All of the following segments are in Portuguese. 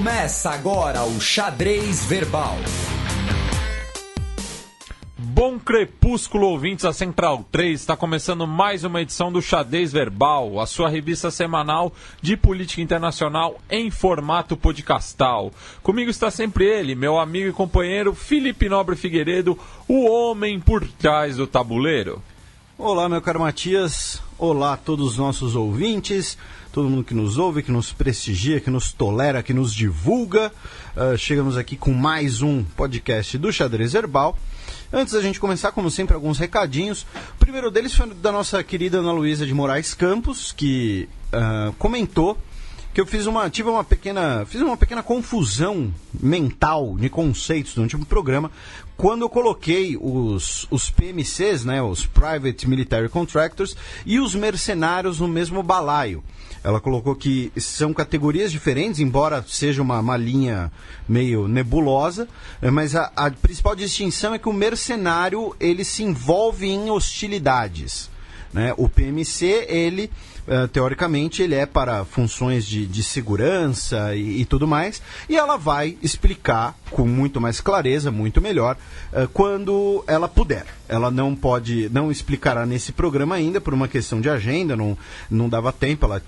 Começa agora o Xadrez Verbal. Bom crepúsculo, ouvintes da Central 3, está começando mais uma edição do Xadrez Verbal, a sua revista semanal de política internacional em formato podcastal. Comigo está sempre ele, meu amigo e companheiro Felipe Nobre Figueiredo, o homem por trás do tabuleiro. Olá, meu caro Matias, olá a todos os nossos ouvintes, todo mundo que nos ouve, que nos prestigia, que nos tolera, que nos divulga. Chegamos aqui com mais um podcast do Xadrez Verbal. Antes da gente começar, como sempre, alguns recadinhos. O primeiro deles foi da nossa querida Ana Luísa de Moraes Campos, que comentou que eu fiz uma pequena confusão mental de conceitos no último programa, quando eu coloquei os PMCs, né, os Private Military Contractors, e os mercenários no mesmo balaio. Ela colocou que são categorias diferentes, embora seja uma linha meio nebulosa, mas a principal distinção é que o mercenário ele se envolve em hostilidades, né? O PMC, ele, teoricamente, ele é para funções de segurança e tudo mais, e ela vai explicar com muito mais clareza, muito melhor, quando ela puder. Ela não explicará nesse programa ainda, por uma questão de agenda, não dava tempo, ela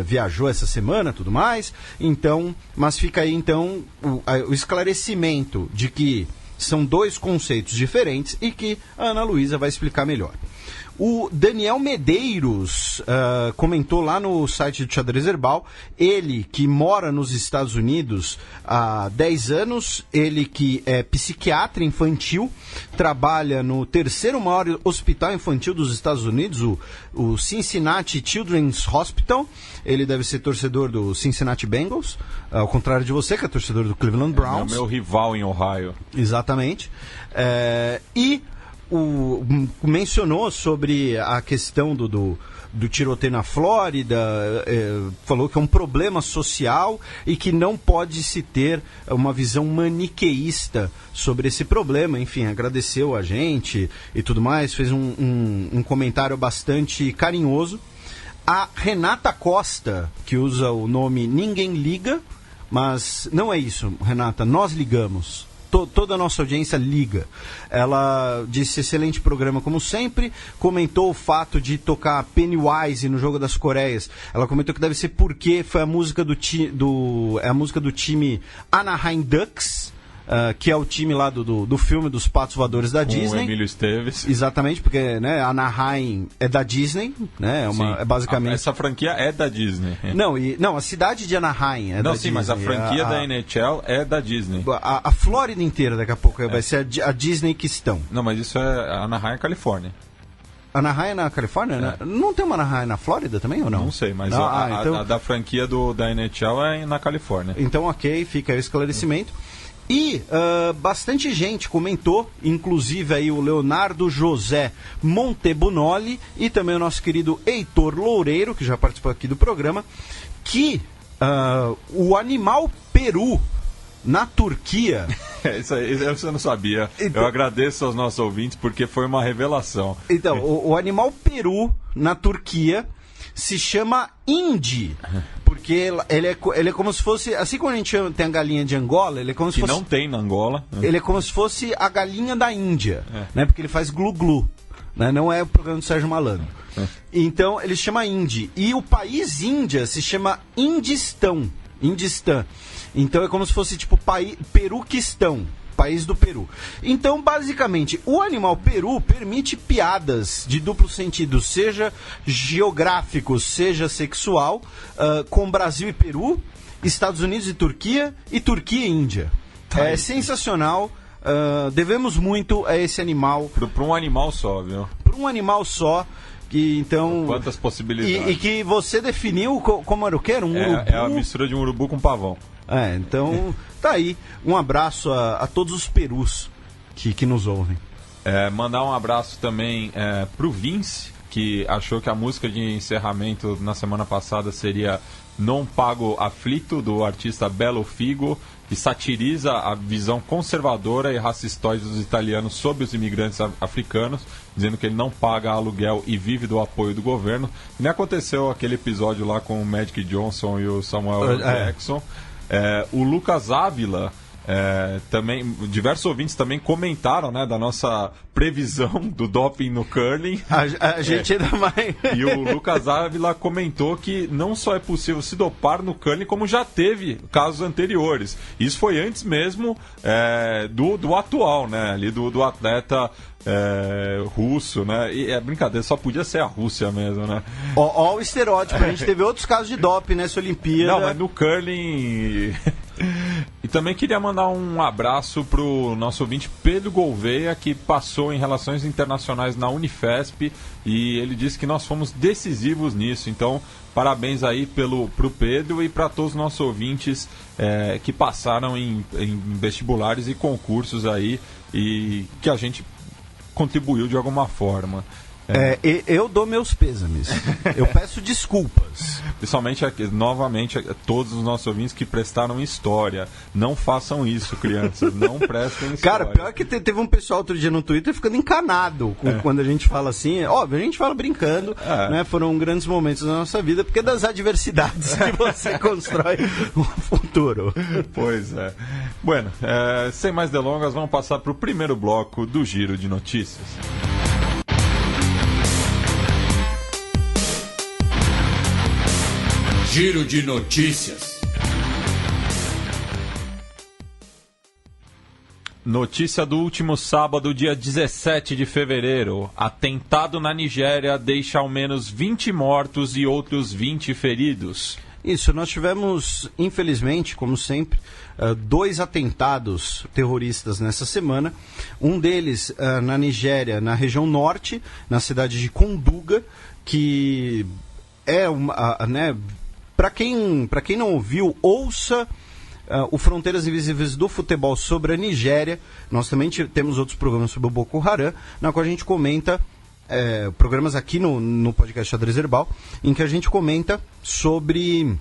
viajou essa semana, tudo mais, então, mas fica aí, então, o esclarecimento de que são dois conceitos diferentes e que a Ana Luísa vai explicar melhor. O Daniel Medeiros comentou lá no site do Xadrez Herbal, ele que mora nos Estados Unidos há 10 anos, ele que é psiquiatra infantil, trabalha no terceiro maior hospital infantil dos Estados Unidos, o Cincinnati Children's Hospital. Ele deve ser torcedor do Cincinnati Bengals, ao contrário de você, que é torcedor do Cleveland Browns. É o meu rival em Ohio. Exatamente. Mencionou sobre a questão do tiroteio na Flórida, falou que é um problema social e que não pode se ter uma visão maniqueísta sobre esse problema. Enfim, agradeceu a gente e tudo mais, fez um comentário bastante carinhoso. A Renata Costa, que usa o nome Ninguém Liga, mas não é isso, Renata, nós ligamos. Toda a nossa audiência liga. Ela disse excelente programa como sempre, comentou o fato de tocar Pennywise no Jogo das Coreias. Ela comentou que deve ser porque foi a música a música do time Anaheim Ducks, que é o time lá do filme dos Patos Voadores da Disney. O Emílio Esteves. Exatamente, porque, né, Anaheim é da Disney, né? É basicamente... Essa franquia é da Disney. Não, a cidade de Anaheim é da Disney. Mas a franquia da NHL é da Disney. A Flórida inteira daqui a pouco vai ser a Disney que estão. Não, mas isso é Anaheim, Califórnia. Anaheim na Califórnia, né? Não tem uma Anaheim na Flórida também ou não? Não sei, mas então... a da franquia da NHL é na Califórnia. Então, ok, fica aí o esclarecimento. E bastante gente comentou, inclusive aí o Leonardo José Montebunoli e também o nosso querido Heitor Loureiro, que já participou aqui do programa, que o animal peru na Turquia... Isso aí você não sabia. Então, eu agradeço aos nossos ouvintes porque foi uma revelação. Então, o animal peru na Turquia se chama Indi, porque ele é como se fosse, assim como a gente tem a galinha de Angola, ele é como se fosse... não tem na Angola. Ele é como se fosse a galinha da Índia, né? Porque ele faz glu-glu, né? Não é o programa do Sérgio Malandro. Então, ele se chama Indi. E o país Índia se chama Indistão. Então, é como se fosse tipo Peruquistão. País do Peru. Então, basicamente, o animal peru permite piadas de duplo sentido, seja geográfico, seja sexual, com Brasil e Peru, Estados Unidos e Turquia e Índia. É sensacional. Devemos muito a esse animal. Para um animal só, viu? Para um animal só. Que, então, quantas possibilidades. E que você definiu como era o quê? Era um urubu? É a mistura de um urubu com pavão. Então, tá aí. Um abraço a todos os perus que nos ouvem. Mandar um abraço também pro Vince, que achou que a música de encerramento na semana passada seria Non Pago Aflito, do artista Belo Figo, que satiriza a visão conservadora e racistoide dos italianos sobre os imigrantes africanos, dizendo que ele não paga aluguel e vive do apoio do governo. Nem aconteceu aquele episódio lá com o Magic Johnson e o Samuel Jackson. O Lucas Ávila, também, diversos ouvintes também comentaram, né, da nossa previsão do doping no curling. A gente ainda vai... E o Lucas Ávila comentou que não só é possível se dopar no curling, como já teve casos anteriores. Isso foi antes mesmo do atual, né, ali do atleta russo, né? E é brincadeira, só podia ser a Rússia mesmo, né? Ó o estereótipo, a gente teve outros casos de doping nessa Olimpíada. Não, mas no curling... E também queria mandar um abraço pro nosso ouvinte Pedro Gouveia, que passou em Relações Internacionais na Unifesp, e ele disse que nós fomos decisivos nisso. Então, parabéns aí pro Pedro e para todos os nossos ouvintes que passaram em vestibulares e concursos aí, e que a gente contribuiu de alguma forma. Eu dou meus pêsames. Eu peço desculpas. Principalmente, novamente, todos os nossos ouvintes que prestaram história. Não façam isso, crianças. Não prestem história. Cara, pior que teve um pessoal outro dia no Twitter ficando encanado quando a gente fala assim. Óbvio, a gente fala brincando, né? Foram grandes momentos da nossa vida, porque é das adversidades que você constrói o futuro. Pois é. Bueno, sem mais delongas, vamos passar para o primeiro bloco do Giro de Notícias. Giro de Notícias. Notícia do último sábado, dia 17 de fevereiro. Atentado na Nigéria deixa ao menos 20 mortos e outros 20 feridos. Isso, nós tivemos, infelizmente, como sempre, 2 atentados terroristas nessa semana. Um deles na Nigéria, na região norte, na cidade de Konduga, que é né, para quem não ouviu, ouça o Fronteiras Invisíveis do Futebol sobre a Nigéria. Nós também temos outros programas sobre o Boko Haram, na qual a gente comenta, programas aqui no podcast Xadrez Herbal, em que a gente comenta sobre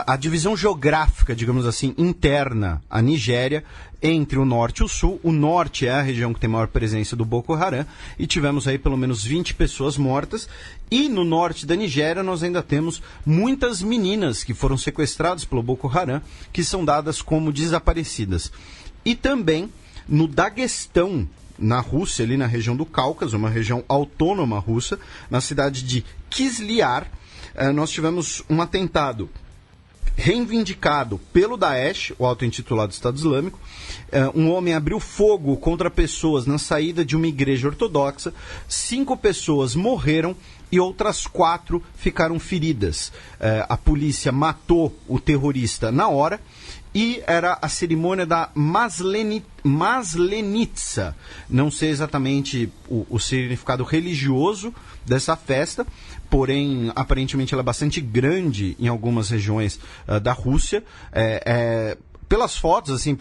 a divisão geográfica, digamos assim, interna à Nigéria, entre o norte e o sul. O norte é a região que tem maior presença do Boko Haram, e tivemos aí pelo menos 20 pessoas mortas. E no norte da Nigéria nós ainda temos muitas meninas que foram sequestradas pelo Boko Haram, que são dadas como desaparecidas. E também no Daguestão, na Rússia, ali na região do Cáucaso, uma região autônoma russa, na cidade de Kizlyar, nós tivemos um atentado reivindicado pelo Daesh, o auto-intitulado Estado Islâmico. Um homem abriu fogo contra pessoas na saída de uma igreja ortodoxa. 5 pessoas morreram e outras 4 ficaram feridas. A polícia matou o terrorista na hora. E era a cerimônia da Maslenitsa. Não sei exatamente o significado religioso dessa festa, porém, aparentemente ela é bastante grande em algumas regiões da Rússia. Pelas fotos, assim,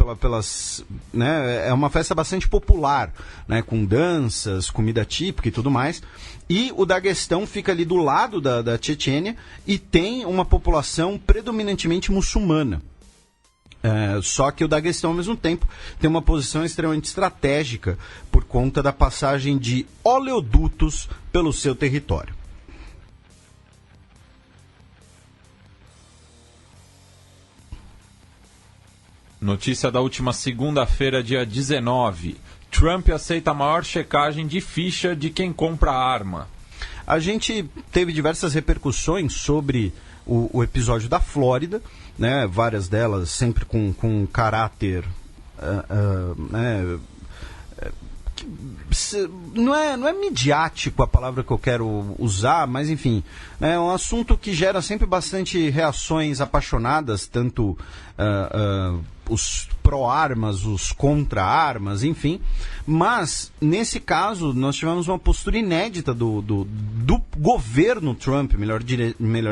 né, é uma festa bastante popular, né, com danças, comida típica e tudo mais. E o Daguestão fica ali do lado da Chechênia e tem uma população predominantemente muçulmana. Só que o Daguestão, ao mesmo tempo, tem uma posição extremamente estratégica por conta da passagem de oleodutos pelo seu território. Notícia da última segunda-feira, dia 19. Trump aceita a maior checagem de ficha de quem compra arma. A gente teve diversas repercussões sobre o episódio da Flórida, né, várias delas sempre com caráter né, não é midiático a palavra que eu quero usar, mas enfim, é um assunto que gera sempre bastante reações apaixonadas, tanto os pró-armas, os contra-armas, enfim. Mas, nesse caso, nós tivemos uma postura inédita do governo Trump, melhor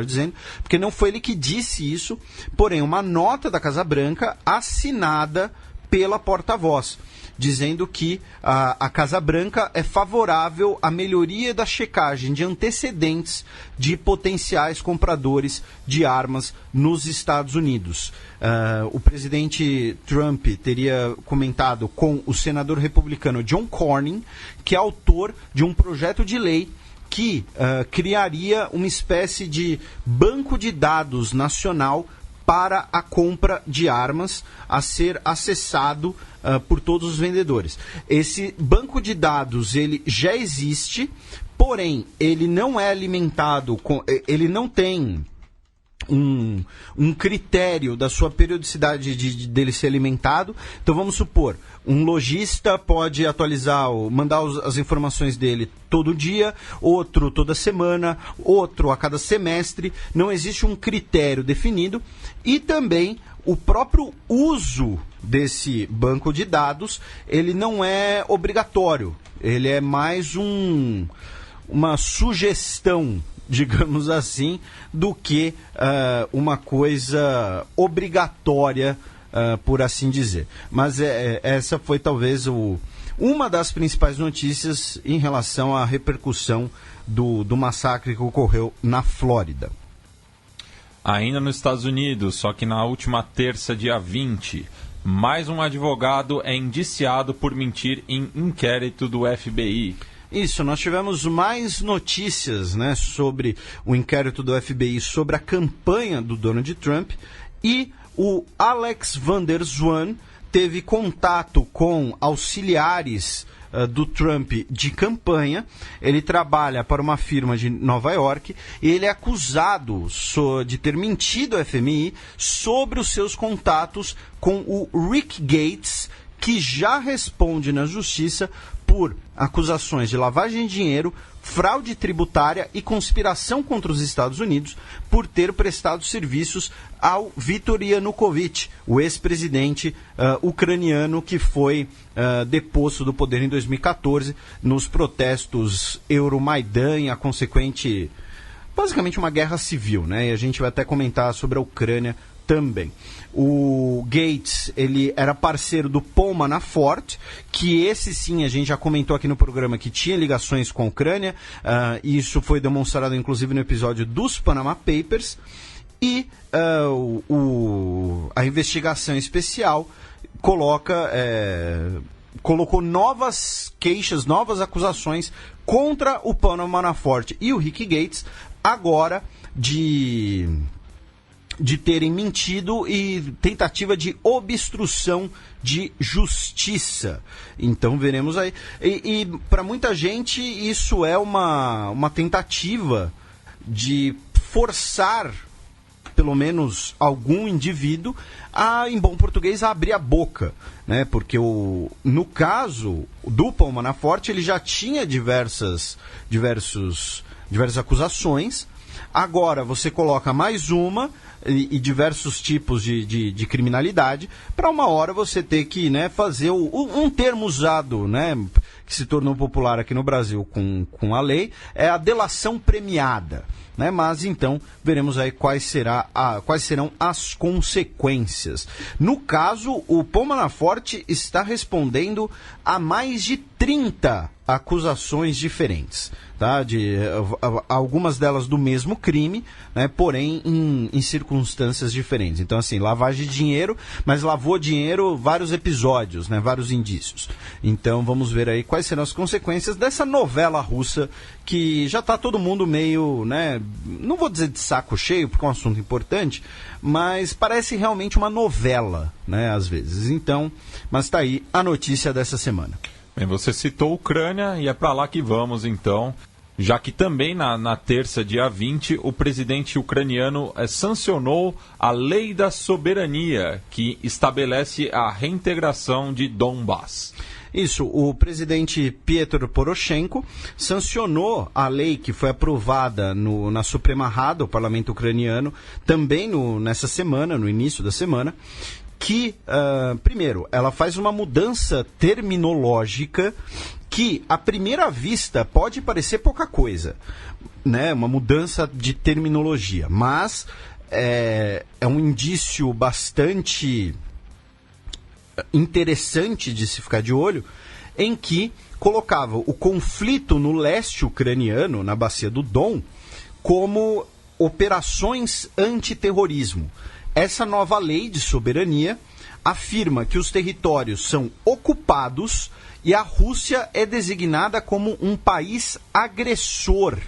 dizendo, porque não foi ele que disse isso, porém, uma nota da Casa Branca assinada pela porta-voz, dizendo que a Casa Branca é favorável à melhoria da checagem de antecedentes de potenciais compradores de armas nos Estados Unidos. O presidente Trump teria comentado com o senador republicano John Cornyn, que é autor de um projeto de lei que criaria uma espécie de banco de dados nacional para a compra de armas a ser acessado por todos os vendedores. Esse banco de dados ele já existe, porém ele não é alimentado, ele não tem um critério da sua periodicidade dele ser alimentado. Então vamos supor, um lojista pode atualizar, mandar as informações dele todo dia, outro toda semana, outro a cada semestre. Não existe um critério definido e também o próprio uso desse banco de dados, ele não é obrigatório, ele é mais uma sugestão, digamos assim, do que uma coisa obrigatória, por assim dizer. Mas essa foi talvez uma das principais notícias em relação à repercussão do massacre que ocorreu na Flórida. Ainda nos Estados Unidos, só que na última terça, dia 20, mais um advogado é indiciado por mentir em inquérito do FBI. Isso, nós tivemos mais notícias, né, sobre o inquérito do FBI sobre a campanha do Donald Trump, e o Alex Van der Zwaan teve contato com auxiliares do Trump de campanha. Ele trabalha para uma firma de Nova York e ele é acusado de ter mentido ao FMI sobre os seus contatos com o Rick Gates, que já responde na justiça por acusações de lavagem de dinheiro, fraude tributária e conspiração contra os Estados Unidos por ter prestado serviços ao Viktor Yanukovych, o ex-presidente ucraniano que foi deposto do poder em 2014 nos protestos Euromaidan e a consequente, basicamente uma guerra civil, né? E a gente vai até comentar sobre a Ucrânia também. O Gates, ele era parceiro do Paul Manafort, que esse sim, a gente já comentou aqui no programa, que tinha ligações com a Ucrânia, e isso foi demonstrado inclusive no episódio dos Panama Papers, e a investigação especial colocou novas queixas, novas acusações contra o Paul Manafort e o Rick Gates, agora de terem mentido e tentativa de obstrução de justiça. Então veremos aí. E para muita gente isso é uma tentativa de forçar pelo menos algum indivíduo em bom português, a abrir a boca, né? Porque no caso do Paul Manafort, ele já tinha diversas acusações. Agora você coloca mais uma e diversos tipos de criminalidade, para uma hora você ter que, né, fazer um termo usado, né, que se tornou popular aqui no Brasil com a lei, é a delação premiada. Né? Mas então veremos aí quais serão as consequências. No caso, o Paul Manafort está respondendo a mais de 30 acusações diferentes, tá? Algumas delas do mesmo crime, né? Porém em circunstâncias diferentes. Então, assim, lavagem de dinheiro, mas lavou dinheiro vários episódios, né? Vários indícios. Então vamos ver aí quais serão as consequências dessa novela russa, que já está todo mundo meio, né? Não vou dizer de saco cheio, porque é um assunto importante, mas parece realmente uma novela, né? Às vezes. Então, mas está aí a notícia dessa semana. Bem, você citou a Ucrânia e é para lá que vamos então, já que também na terça, dia 20, o presidente ucraniano sancionou a Lei da Soberania, que estabelece a reintegração de Donbás. Isso, o presidente Petro Poroshenko sancionou a lei que foi aprovada na Suprema Rada, o parlamento ucraniano, também nessa semana, no início da semana, que, primeiro, ela faz uma mudança terminológica que, à primeira vista, pode parecer pouca coisa, né? Uma mudança de terminologia, mas é um indício bastante interessante de se ficar de olho, em que colocava o conflito no leste ucraniano, na bacia do Don, como operações antiterrorismo. Essa nova lei de soberania afirma que os territórios são ocupados e a Rússia é designada como um país agressor.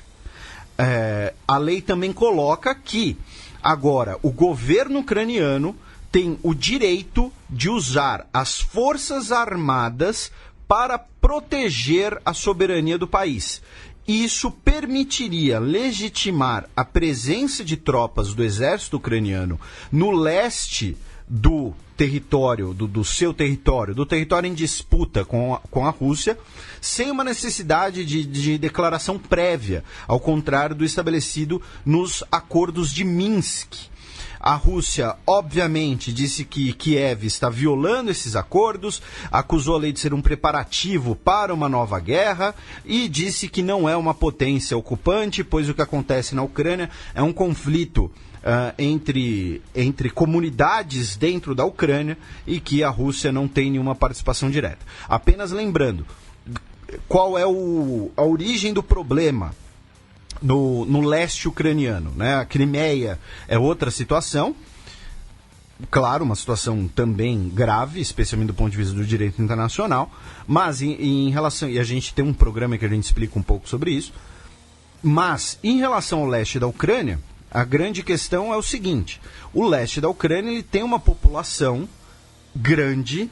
A lei também coloca que, agora, o governo ucraniano tem o direito de usar as forças armadas para proteger a soberania do país. Isso permitiria legitimar a presença de tropas do exército ucraniano no leste do território, do seu território, do território em disputa com a Rússia, sem uma necessidade de declaração prévia, ao contrário do estabelecido nos acordos de Minsk. A Rússia, obviamente, disse que Kiev está violando esses acordos, acusou a lei de ser um preparativo para uma nova guerra e disse que não é uma potência ocupante, pois o que acontece na Ucrânia é um conflito entre comunidades dentro da Ucrânia e que a Rússia não tem nenhuma participação direta. Apenas lembrando, qual é a origem do problema no leste ucraniano, né? A Crimeia é outra situação, claro, uma situação também grave, especialmente do ponto de vista do direito internacional, mas em relação, e a gente tem um programa que a gente explica um pouco sobre isso, mas em relação ao leste da Ucrânia, a grande questão é o seguinte: o leste da Ucrânia ele tem uma população grande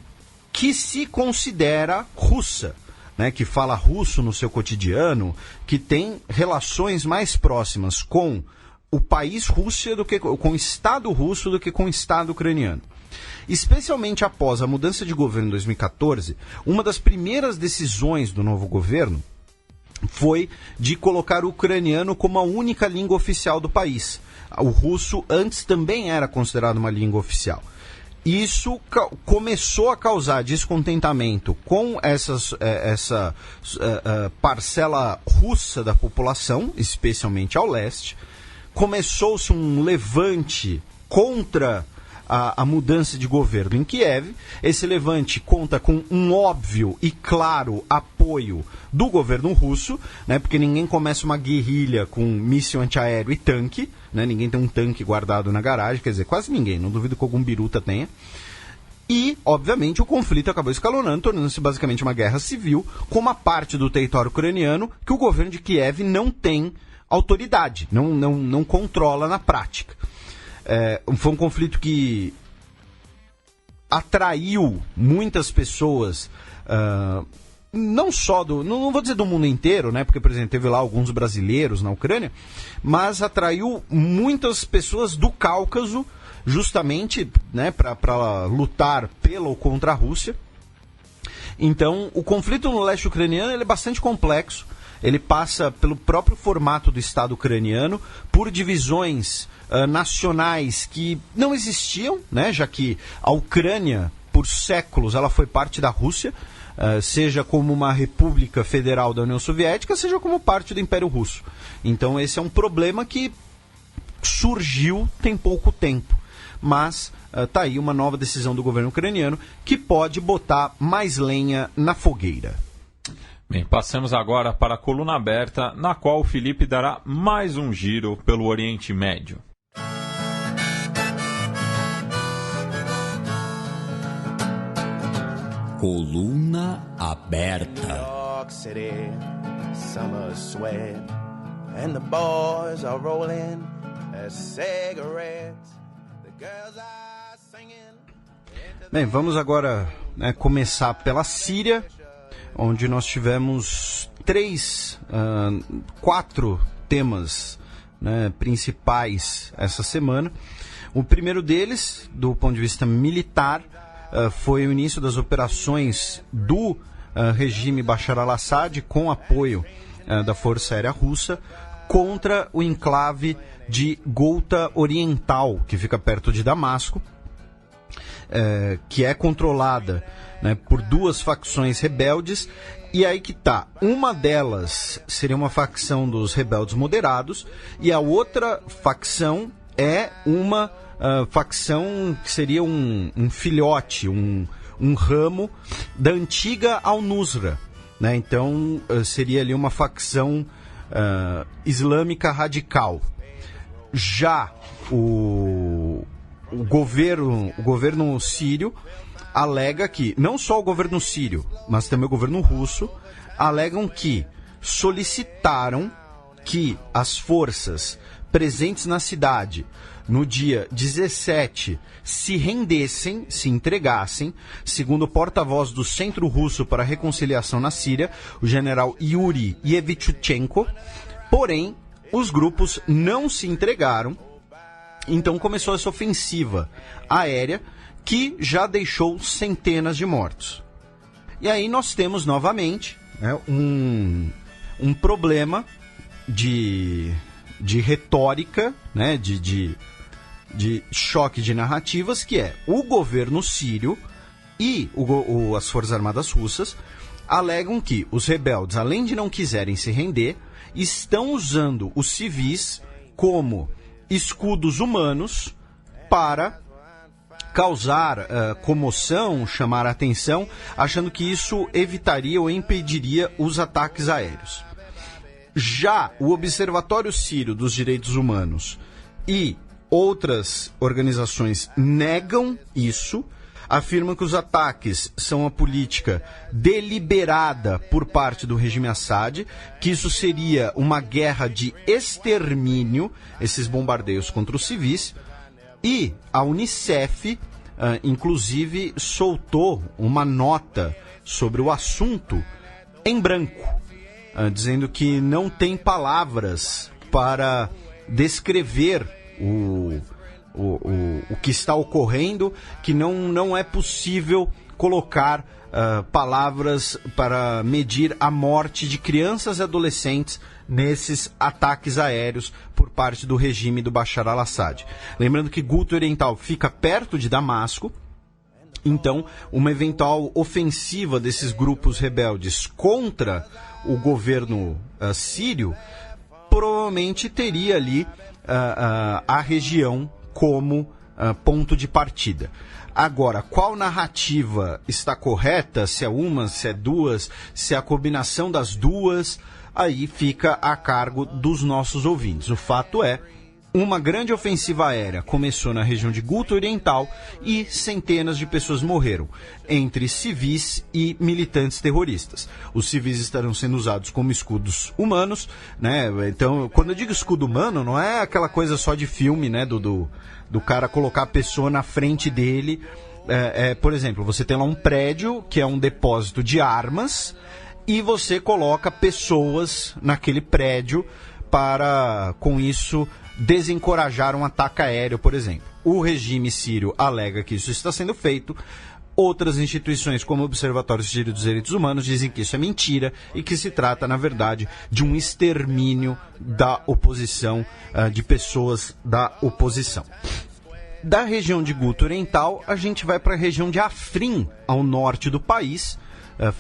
que se considera russa, né, que fala russo no seu cotidiano, que tem relações mais próximas com o país Rússia do que com o Estado russo do que com o Estado ucraniano. Especialmente após a mudança de governo em 2014, uma das primeiras decisões do novo governo foi de colocar o ucraniano como a única língua oficial do país. O russo antes também era considerado uma língua oficial. Isso começou a causar descontentamento com essa parcela russa da população, especialmente ao leste. Começou-se um levante contra a mudança de governo em Kiev. Esse levante conta com um óbvio e claro apoio do governo russo, né, porque ninguém começa uma guerrilha com míssil antiaéreo e tanque, né, ninguém tem um tanque guardado na garagem, quer dizer, quase ninguém, não duvido que algum biruta tenha. E, obviamente, o conflito acabou escalonando, tornando-se basicamente uma guerra civil, com uma parte do território ucraniano que o governo de Kiev não tem autoridade, não controla na prática. Foi um conflito que atraiu muitas pessoas, não só não vou dizer do mundo inteiro, né? Porque, por exemplo, teve lá alguns brasileiros na Ucrânia, mas atraiu muitas pessoas do Cáucaso, justamente, né, para lutar pela ou contra a Rússia. Então, o conflito no leste ucraniano ele é bastante complexo. Ele passa pelo próprio formato do Estado ucraniano, por divisões nacionais que não existiam, né, já que a Ucrânia, por séculos, ela foi parte da Rússia, seja como uma república federal da União Soviética, seja como parte do Império Russo. Então esse é um problema que surgiu tem pouco tempo. Mas está aí uma nova decisão do governo ucraniano que pode botar mais lenha na fogueira. Bem, passemos agora para a coluna aberta, na qual o Felipe dará mais um giro pelo Oriente Médio. Coluna aberta. New York City, summer sweat, and the boys are rolling as cigarettes. The girls are singing. Bem, vamos agora, né, começar pela Síria, onde nós tivemos quatro temas, né, principais essa semana. O primeiro deles, do ponto de vista militar, foi o início das operações do regime Bashar al-Assad, com apoio da Força Aérea Russa, contra o enclave de Ghouta Oriental, que fica perto de Damasco, que é controlada, né, por duas facções rebeldes. E aí que tá, uma delas seria uma facção dos rebeldes moderados, e a outra facção é uma facção que seria um filhote, um ramo da antiga Al-Nusra, né? Então seria ali uma facção islâmica radical. Já o governo sírio alega que, não só o governo sírio, mas também o governo russo, alegam que solicitaram que as forças presentes na cidade no dia 17 se rendessem, se entregassem, segundo o porta-voz do Centro Russo para a Reconciliação na Síria, o general Yuri Yevtuchenko. Porém, os grupos não se entregaram, então começou essa ofensiva aérea que já deixou centenas de mortos. E aí nós temos novamente, né, um problema de retórica, né, de choque de narrativas, que é o governo sírio e as Forças Armadas Russas alegam que os rebeldes, além de não quiserem se render, estão usando os civis como escudos humanos para causar comoção, chamar a atenção, achando que isso evitaria ou impediria os ataques aéreos. Já o Observatório Sírio dos Direitos Humanos e outras organizações negam isso, afirmam que os ataques são uma política deliberada por parte do regime Assad, que isso seria uma guerra de extermínio, esses bombardeios contra os civis, e a Unicef, inclusive, soltou uma nota sobre o assunto em branco, dizendo que não tem palavras para descrever o que está ocorrendo, que não é possível colocar palavras para medir a morte de crianças e adolescentes nesses ataques aéreos por parte do regime do Bashar al-Assad. Lembrando que Ghouta Oriental fica perto de Damasco, então uma eventual ofensiva desses grupos rebeldes contra o governo sírio provavelmente teria ali a região como ponto de partida. Agora, qual narrativa está correta, se é uma, se é duas, se é a combinação das duas, aí fica a cargo dos nossos ouvintes. O fato é, uma grande ofensiva aérea começou na região de Ghouta Oriental e centenas de pessoas morreram, entre civis e militantes terroristas. Os civis estarão sendo usados como escudos humanos, né? Então, quando eu digo escudo humano, não é aquela coisa só de filme, né? Do cara colocar a pessoa na frente dele. Por exemplo, você tem lá um prédio que é um depósito de armas e você coloca pessoas naquele prédio para, com isso, desencorajar um ataque aéreo, por exemplo. O regime sírio alega que isso está sendo feito. Outras instituições, como o Observatório Sírio dos Direitos Humanos, dizem que isso é mentira e que se trata, na verdade, de um extermínio da oposição, de pessoas da oposição. Da região de Ghouta Oriental, a gente vai para a região de Afrin, ao norte do país,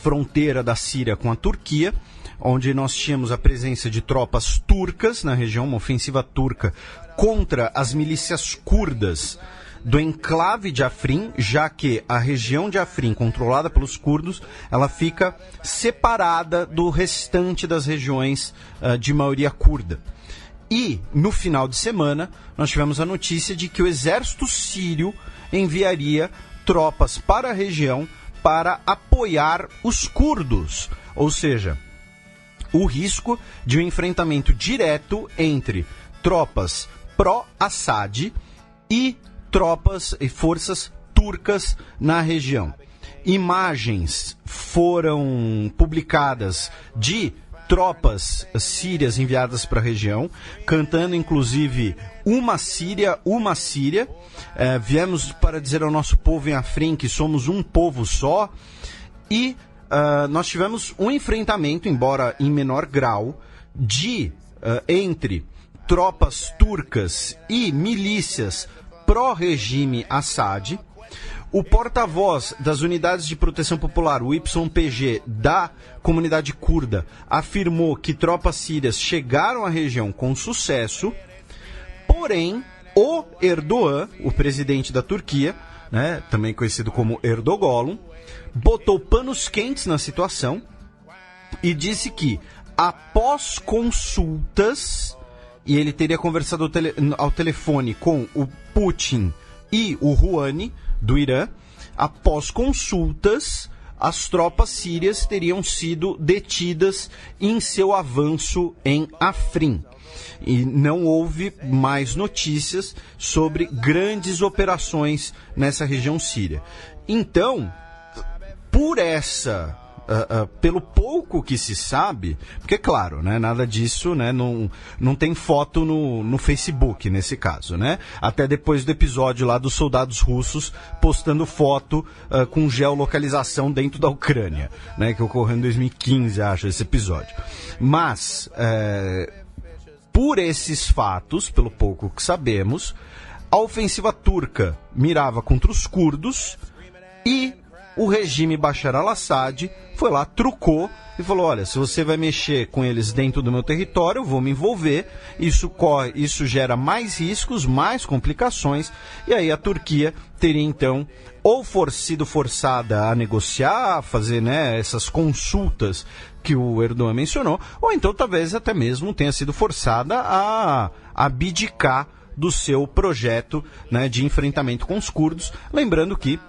fronteira da Síria com a Turquia, onde nós tínhamos a presença de tropas turcas na região, uma ofensiva turca contra as milícias curdas do enclave de Afrin, já que a região de Afrin, controlada pelos curdos, ela fica separada do restante das regiões de maioria curda. E, no final de semana, nós tivemos a notícia de que o exército sírio enviaria tropas para a região para apoiar os curdos, ou seja, o risco de um enfrentamento direto entre tropas pró-Assad e tropas e forças turcas na região. Imagens foram publicadas de tropas sírias enviadas para a região, cantando inclusive uma Síria. Viemos para dizer ao nosso povo em Afrin que somos um povo só. E nós tivemos um enfrentamento, embora em menor grau, entre tropas turcas e milícias pró-regime Assad. O porta-voz das Unidades de Proteção Popular, o YPG, da comunidade curda, afirmou que tropas sírias chegaram à região com sucesso, porém, o Erdogan, o presidente da Turquia, né, também conhecido como Erdogan, botou panos quentes na situação e disse que, após consultas, e ele teria conversado ao telefone com o Putin e o Rouhani, do Irã. Após consultas, as tropas sírias teriam sido detidas em seu avanço em Afrin. E não houve mais notícias sobre grandes operações nessa região síria. Então, pelo pouco que se sabe, porque claro, né, nada disso, né, não tem foto no Facebook nesse caso, né? Até depois do episódio lá dos soldados russos postando foto com geolocalização dentro da Ucrânia, né, que ocorreu em 2015, acho, esse episódio. Mas, por esses fatos, pelo pouco que sabemos, a ofensiva turca mirava contra os curdos e o regime Bashar al-Assad foi lá, trucou e falou, olha, se você vai mexer com eles dentro do meu território, eu vou me envolver, isso gera mais riscos, mais complicações, e aí a Turquia teria então ou sido forçada a negociar, a fazer, né, essas consultas que o Erdogan mencionou, ou então talvez até mesmo tenha sido forçada a abdicar do seu projeto, né, de enfrentamento com os curdos, lembrando que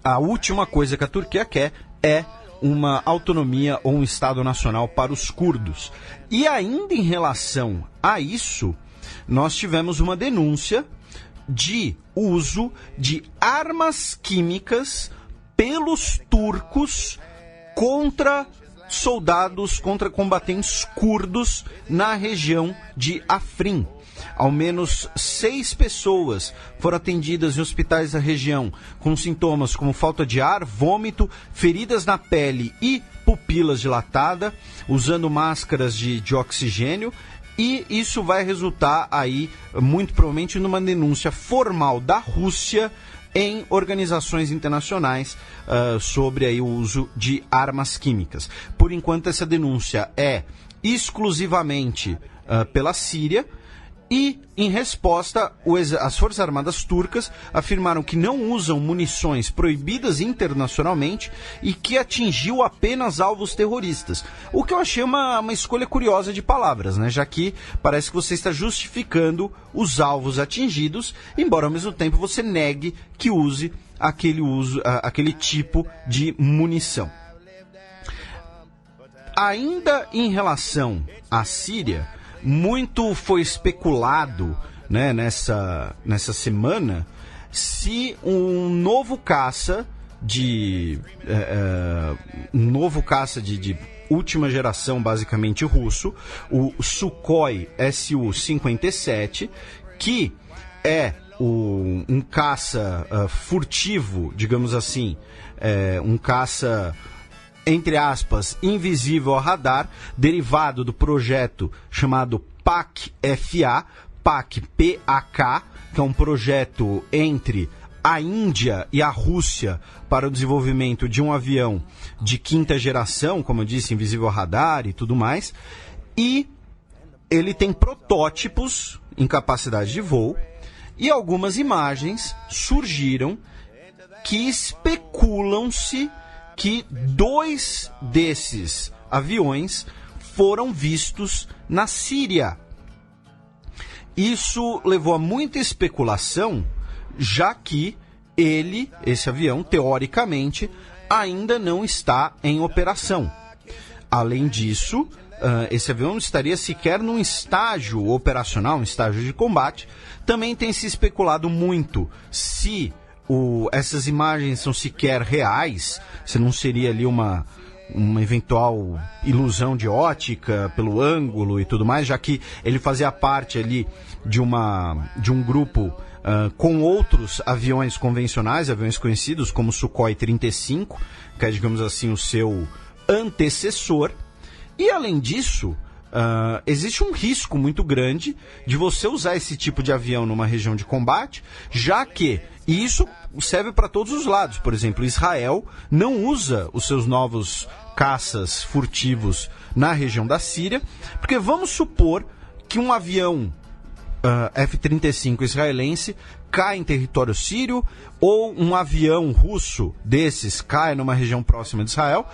a última coisa que a Turquia quer é uma autonomia ou um Estado nacional para os curdos. E ainda em relação a isso, nós tivemos uma denúncia de uso de armas químicas pelos turcos contra soldados, contra combatentes curdos na região de Afrin. Ao menos 6 pessoas foram atendidas em hospitais da região com sintomas como falta de ar, vômito, feridas na pele e pupilas dilatadas, usando máscaras de oxigênio, e isso vai resultar aí, muito provavelmente, numa denúncia formal da Rússia em organizações internacionais sobre aí o uso de armas químicas. Por enquanto, essa denúncia é exclusivamente pela Síria. E, em resposta, as Forças Armadas turcas afirmaram que não usam munições proibidas internacionalmente e que atingiu apenas alvos terroristas. O que eu achei uma escolha curiosa de palavras, né? Já que parece que você está justificando os alvos atingidos, embora ao mesmo tempo você negue que use aquele tipo de munição. Ainda em relação à Síria, muito foi especulado, né, nessa semana se um novo caça de última geração, basicamente russo, o Sukhoi Su-57, que é um caça furtivo, digamos assim, um caça, entre aspas, invisível ao radar, derivado do projeto chamado PAK-FA, PAK-PAK, que é um projeto entre a Índia e a Rússia para o desenvolvimento de um avião de 5ª geração, como eu disse, invisível ao radar e tudo mais, e ele tem protótipos em capacidade de voo, e algumas imagens surgiram que especulam-se que 2 desses aviões foram vistos na Síria. Isso levou a muita especulação, já que esse avião, teoricamente, ainda não está em operação. Além disso, esse avião não estaria sequer num estágio operacional, um estágio de combate. Também tem se especulado muito se essas imagens são sequer reais, se não seria ali uma eventual ilusão de ótica pelo ângulo e tudo mais, já que ele fazia parte ali de um grupo com outros aviões convencionais, aviões conhecidos como o Sukhoi 35, que é, digamos assim, o seu antecessor. E além disso, existe um risco muito grande de você usar esse tipo de avião numa região de combate, já que, e isso serve para todos os lados, por exemplo, Israel não usa os seus novos caças furtivos na região da Síria, porque vamos supor que um avião F-35 israelense cai em território sírio, ou um avião russo desses cai numa região próxima de Israel.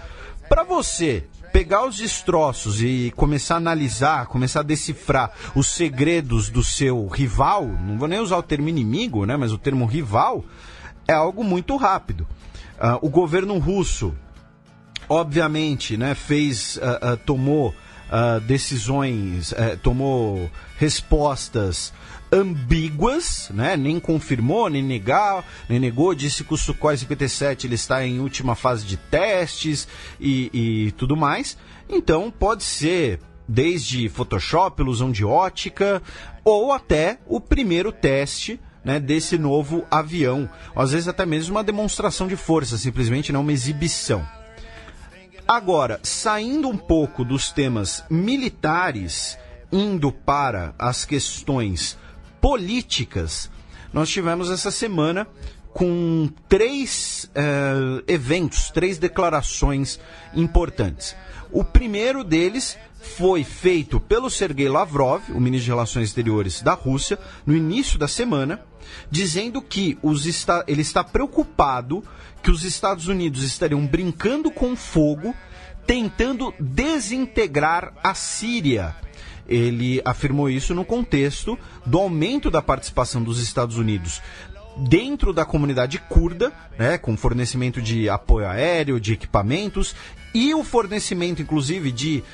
Para você pegar os destroços e começar a analisar, começar a decifrar os segredos do seu rival, não vou nem usar o termo inimigo, né, mas o termo rival, é algo muito rápido. O governo russo, obviamente, né, tomou decisões, tomou respostas ambíguas, né? Nem confirmou, nem negou, disse que o Sukhoi 57 ele está em última fase de testes e tudo mais. Então pode ser desde Photoshop, ilusão de ótica, ou até o primeiro teste, né, desse novo avião, ou às vezes até mesmo uma demonstração de força, simplesmente não uma exibição. Agora, saindo um pouco dos temas militares, indo para as questões políticas, nós tivemos essa semana com 3 eventos, 3 declarações importantes. O primeiro deles foi feito pelo Sergei Lavrov, o ministro de Relações Exteriores da Rússia, no início da semana, dizendo que ele está preocupado que os Estados Unidos estariam brincando com fogo, tentando desintegrar a Síria. Ele afirmou isso no contexto do aumento da participação dos Estados Unidos dentro da comunidade curda, né, com fornecimento de apoio aéreo, de equipamentos e o fornecimento, inclusive, de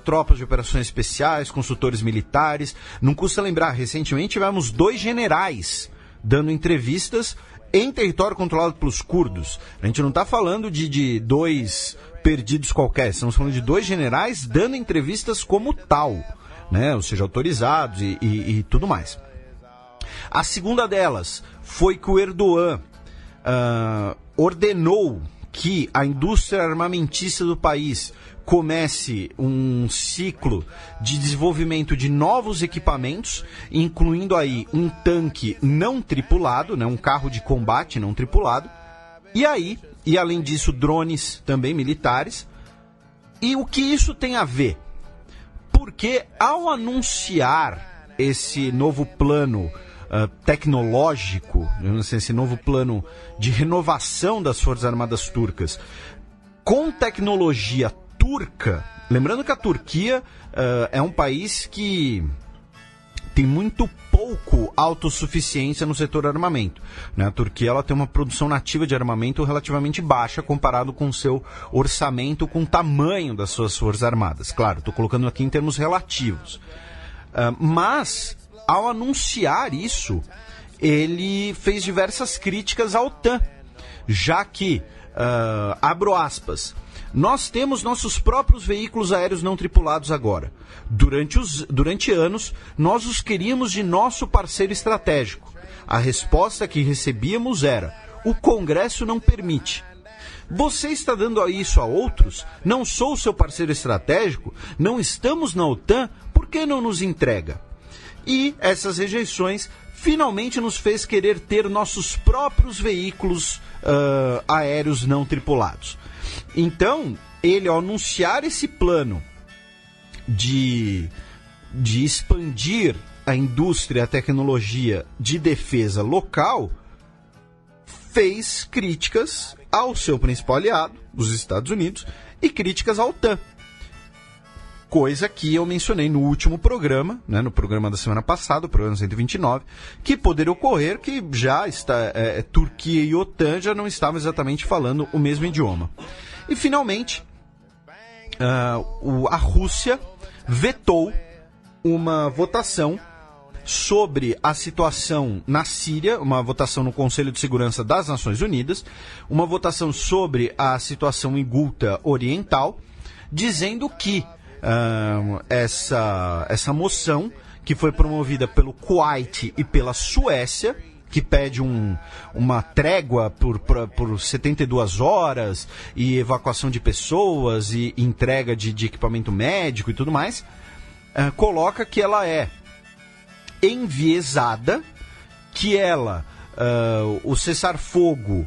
tropas de operações especiais, consultores militares. Não custa lembrar, recentemente tivemos 2 generais dando entrevistas em território controlado pelos curdos. A gente não está falando de 2 perdidos qualquer, estamos falando de 2 generais dando entrevistas como tal, né? Ou seja, autorizados e tudo mais. A segunda delas foi que o Erdogan ordenou que a indústria armamentista do país comece um ciclo de desenvolvimento de novos equipamentos, incluindo aí um tanque não tripulado, né, um carro de combate não tripulado, e além disso drones também militares. E o que isso tem a ver? Porque ao anunciar esse novo plano tecnológico, esse novo plano de renovação das Forças Armadas turcas com tecnologia turca, lembrando que a Turquia é um país que tem muito pouco autossuficiência no setor armamento, né? A Turquia ela tem uma produção nativa de armamento relativamente baixa comparado com o seu orçamento, com o tamanho das suas Forças Armadas. Claro, estou colocando aqui em termos relativos. Mas, ao anunciar isso, ele fez diversas críticas à OTAN, já que, abro aspas, nós temos nossos próprios veículos aéreos não tripulados agora. Durante anos, nós os queríamos de nosso parceiro estratégico. A resposta que recebíamos era: o Congresso não permite. Você está dando isso a outros? Não sou o seu parceiro estratégico? Não estamos na OTAN? Por que não nos entrega? E essas rejeições finalmente nos fez querer ter nossos próprios veículos aéreos não tripulados. Então, ele, ao anunciar esse plano de expandir a indústria e a tecnologia de defesa local, fez críticas ao seu principal aliado, os Estados Unidos, e críticas à OTAN. Coisa que eu mencionei no último programa, né, no programa da semana passada, o programa 129, que poderia ocorrer que já está Turquia e OTAN já não estavam exatamente falando o mesmo idioma. E, finalmente, a Rússia vetou uma votação sobre a situação na Síria, uma votação no Conselho de Segurança das Nações Unidas, uma votação sobre a situação em Ghouta Oriental, dizendo que essa moção, que foi promovida pelo Kuwait e pela Suécia, que pede uma trégua por 72 horas e evacuação de pessoas e entrega de equipamento médico e tudo mais, coloca que ela é enviesada, que o cessar-fogo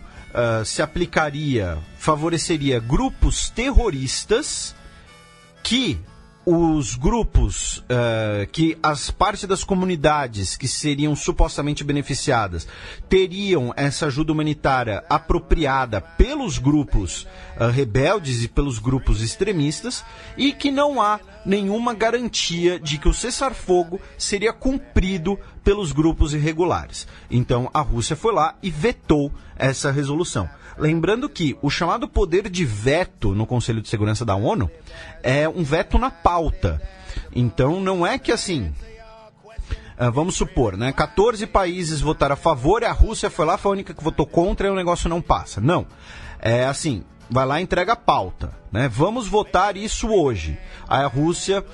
se aplicaria, favoreceria grupos terroristas que os grupos, que as partes das comunidades que seriam supostamente beneficiadas teriam essa ajuda humanitária apropriada pelos grupos rebeldes e pelos grupos extremistas, e que não há nenhuma garantia de que o cessar-fogo seria cumprido pelos grupos irregulares. Então a Rússia foi lá e vetou essa resolução. Lembrando que o chamado poder de veto no Conselho de Segurança da ONU é um veto na pauta. Então não é que assim, vamos supor, né, 14 países votaram a favor e a Rússia foi lá, foi a única que votou contra e o negócio não passa. Não, é assim, vai lá e entrega a pauta, né? Vamos votar isso hoje. Aí a Rússia,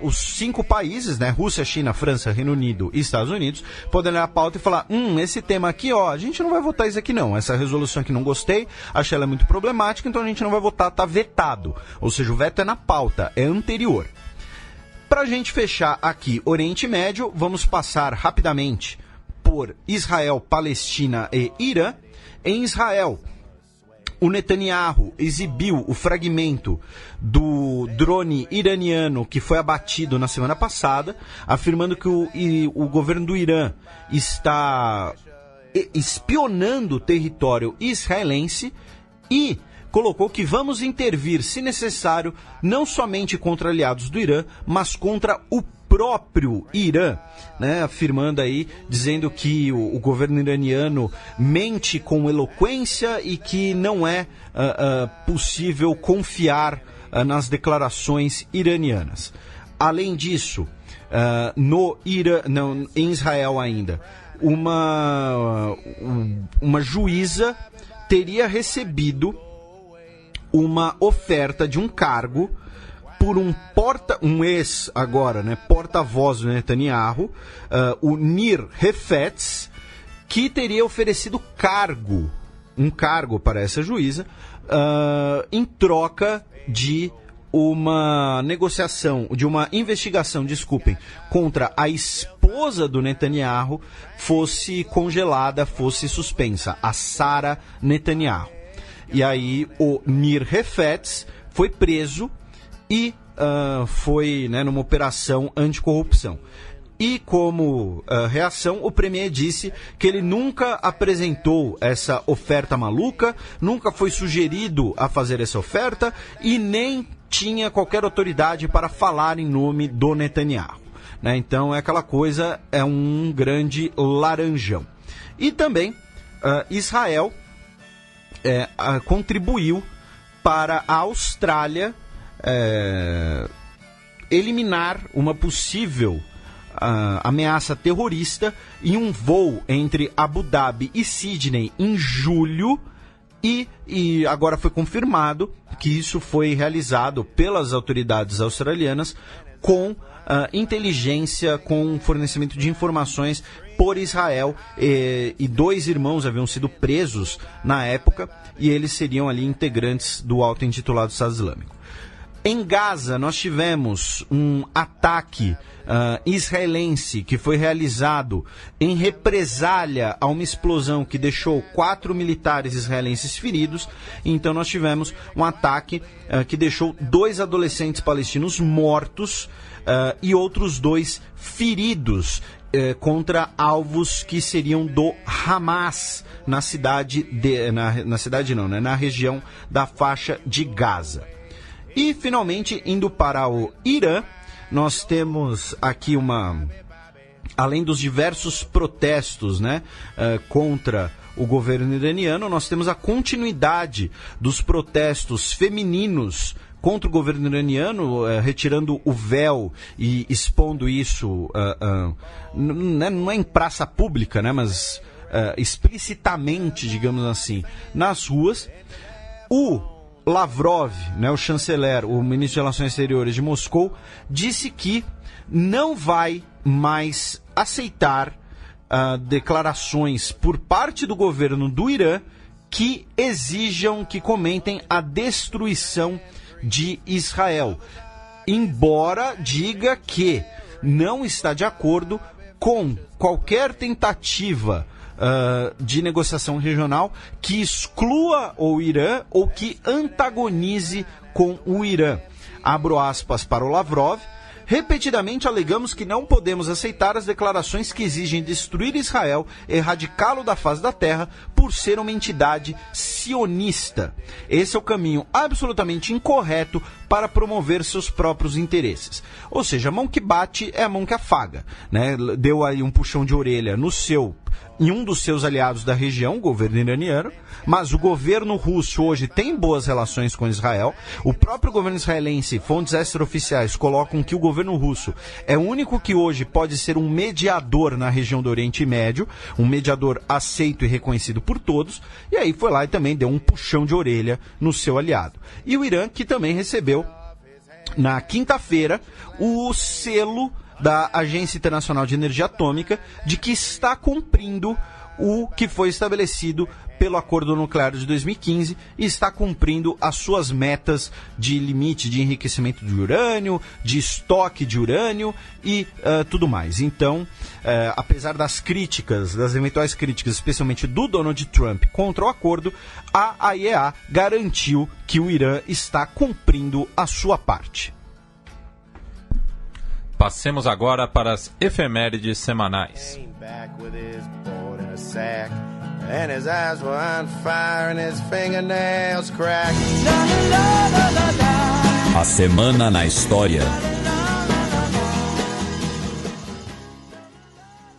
os 5 países, né, Rússia, China, França, Reino Unido e Estados Unidos, podem ler a pauta e falar, esse tema aqui, ó, a gente não vai votar isso aqui não, essa resolução aqui não gostei, achei ela muito problemática, então a gente não vai votar, tá vetado. Ou seja, o veto é na pauta, é anterior. Pra gente fechar aqui Oriente Médio, vamos passar rapidamente por Israel, Palestina e Irã. Em Israel, o Netanyahu exibiu o fragmento do drone iraniano que foi abatido na semana passada, afirmando que o governo do Irã está espionando o território israelense, e colocou que vamos intervir, se necessário, não somente contra aliados do Irã, mas contra o próprio Irã, né, afirmando aí, dizendo que o governo iraniano mente com eloquência e que não é possível confiar nas declarações iranianas. Além disso, em Israel ainda, uma juíza teria recebido uma oferta de um cargo por um porta-voz do Netanyahu, o Nir Hefetz, que teria oferecido um cargo para essa juíza, em troca de uma investigação, contra a esposa do Netanyahu fosse congelada, fosse suspensa, a Sara Netanyahu. E aí o Nir Hefetz foi preso e foi, né, numa operação anticorrupção. E como reação, o premier disse que ele nunca apresentou essa oferta maluca, nunca foi sugerido a fazer essa oferta e nem tinha qualquer autoridade para falar em nome do Netanyahu, né? Então é aquela coisa, é um grande laranjão. E também Israel contribuiu para a Austrália eliminar uma possível ameaça terrorista em um voo entre Abu Dhabi e Sydney em julho, e agora foi confirmado que isso foi realizado pelas autoridades australianas com inteligência, com fornecimento de informações por Israel, e 2 irmãos haviam sido presos na época, e eles seriam ali integrantes do auto-intitulado Estado Islâmico. Em Gaza, nós tivemos um ataque israelense que foi realizado em represália a uma explosão que deixou 4 militares israelenses feridos. Então nós tivemos um ataque que deixou 2 adolescentes palestinos mortos e outros 2 feridos contra alvos que seriam do Hamas na região da faixa de Gaza. E, finalmente, indo para o Irã, nós temos aqui além dos diversos protestos, né, contra o governo iraniano, nós temos a continuidade dos protestos femininos contra o governo iraniano, retirando o véu e expondo isso, não é em praça pública, né, mas explicitamente, digamos assim, nas ruas. O Lavrov, né, o chanceler, o ministro de Relações Exteriores de Moscou, disse que não vai mais aceitar declarações por parte do governo do Irã que exijam, que comentem a destruição de Israel, embora diga que não está de acordo com qualquer tentativa de negociação regional que exclua o Irã ou que antagonize com o Irã. Abro aspas para o Lavrov. Repetidamente alegamos que não podemos aceitar as declarações que exigem destruir Israel, erradicá-lo da face da terra, por ser uma entidade sionista. Esse é o caminho absolutamente incorreto para promover seus próprios interesses. Ou seja, a mão que bate é a mão que afaga, né? Deu aí um puxão de orelha em um dos seus aliados da região, o governo iraniano, mas o governo russo hoje tem boas relações com Israel. O próprio governo israelense, fontes extraoficiais, colocam que o governo russo é o único que hoje pode ser um mediador na região do Oriente Médio, um mediador aceito e reconhecido por todos, e aí foi lá e também deu um puxão de orelha no seu aliado. E o Irã, que também recebeu, na quinta-feira, o selo da Agência Internacional de Energia Atômica de que está cumprindo o que foi estabelecido pelo Acordo Nuclear de 2015 e está cumprindo as suas metas de limite de enriquecimento de urânio, de estoque de urânio e tudo mais. Então, apesar das críticas, das eventuais críticas, especialmente do Donald Trump contra o acordo, a IEA garantiu que o Irã está cumprindo a sua parte. Passemos agora para as efemérides semanais. And his eyes were on fire and his fingernails cracked. A semana na história.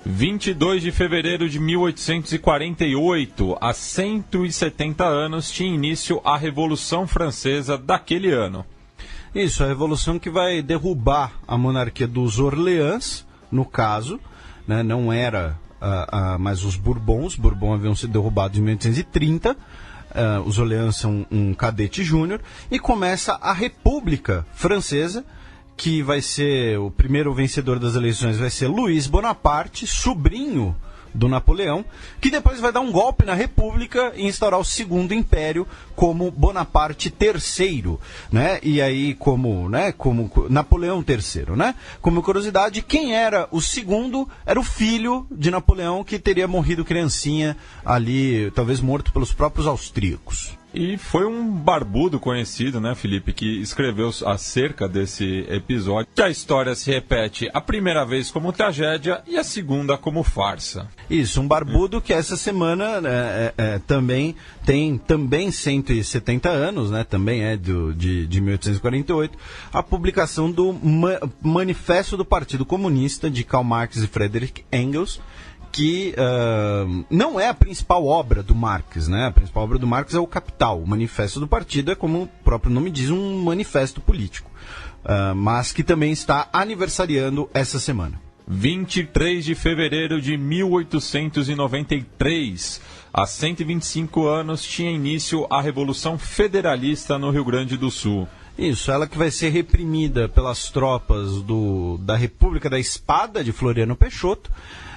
22 de fevereiro de 1848, há 170 anos, tinha início a Revolução Francesa daquele ano. Isso, a revolução que vai derrubar a monarquia dos Orleans, no caso, né, não era mas os Bourbons haviam sido derrubados em 1830, os Orleans são um cadete júnior, e começa a República Francesa, que vai ser o primeiro vencedor das eleições, vai ser Luiz Bonaparte, sobrinho do Napoleão, que depois vai dar um golpe na República e instaurar o Segundo Império como Bonaparte III, né? E aí como Napoleão III, né? Como curiosidade, quem era o segundo era o filho de Napoleão, que teria morrido criancinha ali, talvez morto pelos próprios austríacos. E foi um barbudo conhecido, né, Felipe, que escreveu acerca desse episódio. Que a história se repete a primeira vez como tragédia e a segunda como farsa. Isso, um barbudo que essa semana também tem 170 anos, né, também é de 1848, a publicação do Manifesto do Partido Comunista de Karl Marx e Friedrich Engels, que não é a principal obra do Marx, né? A principal obra do Marx é o Capital. O Manifesto do Partido é, como o próprio nome diz, um manifesto político, mas que também está aniversariando essa semana. 23 de fevereiro de 1893, há 125 anos, tinha início a Revolução Federalista no Rio Grande do Sul. Isso, ela que vai ser reprimida pelas tropas da República da Espada, de Floriano Peixoto,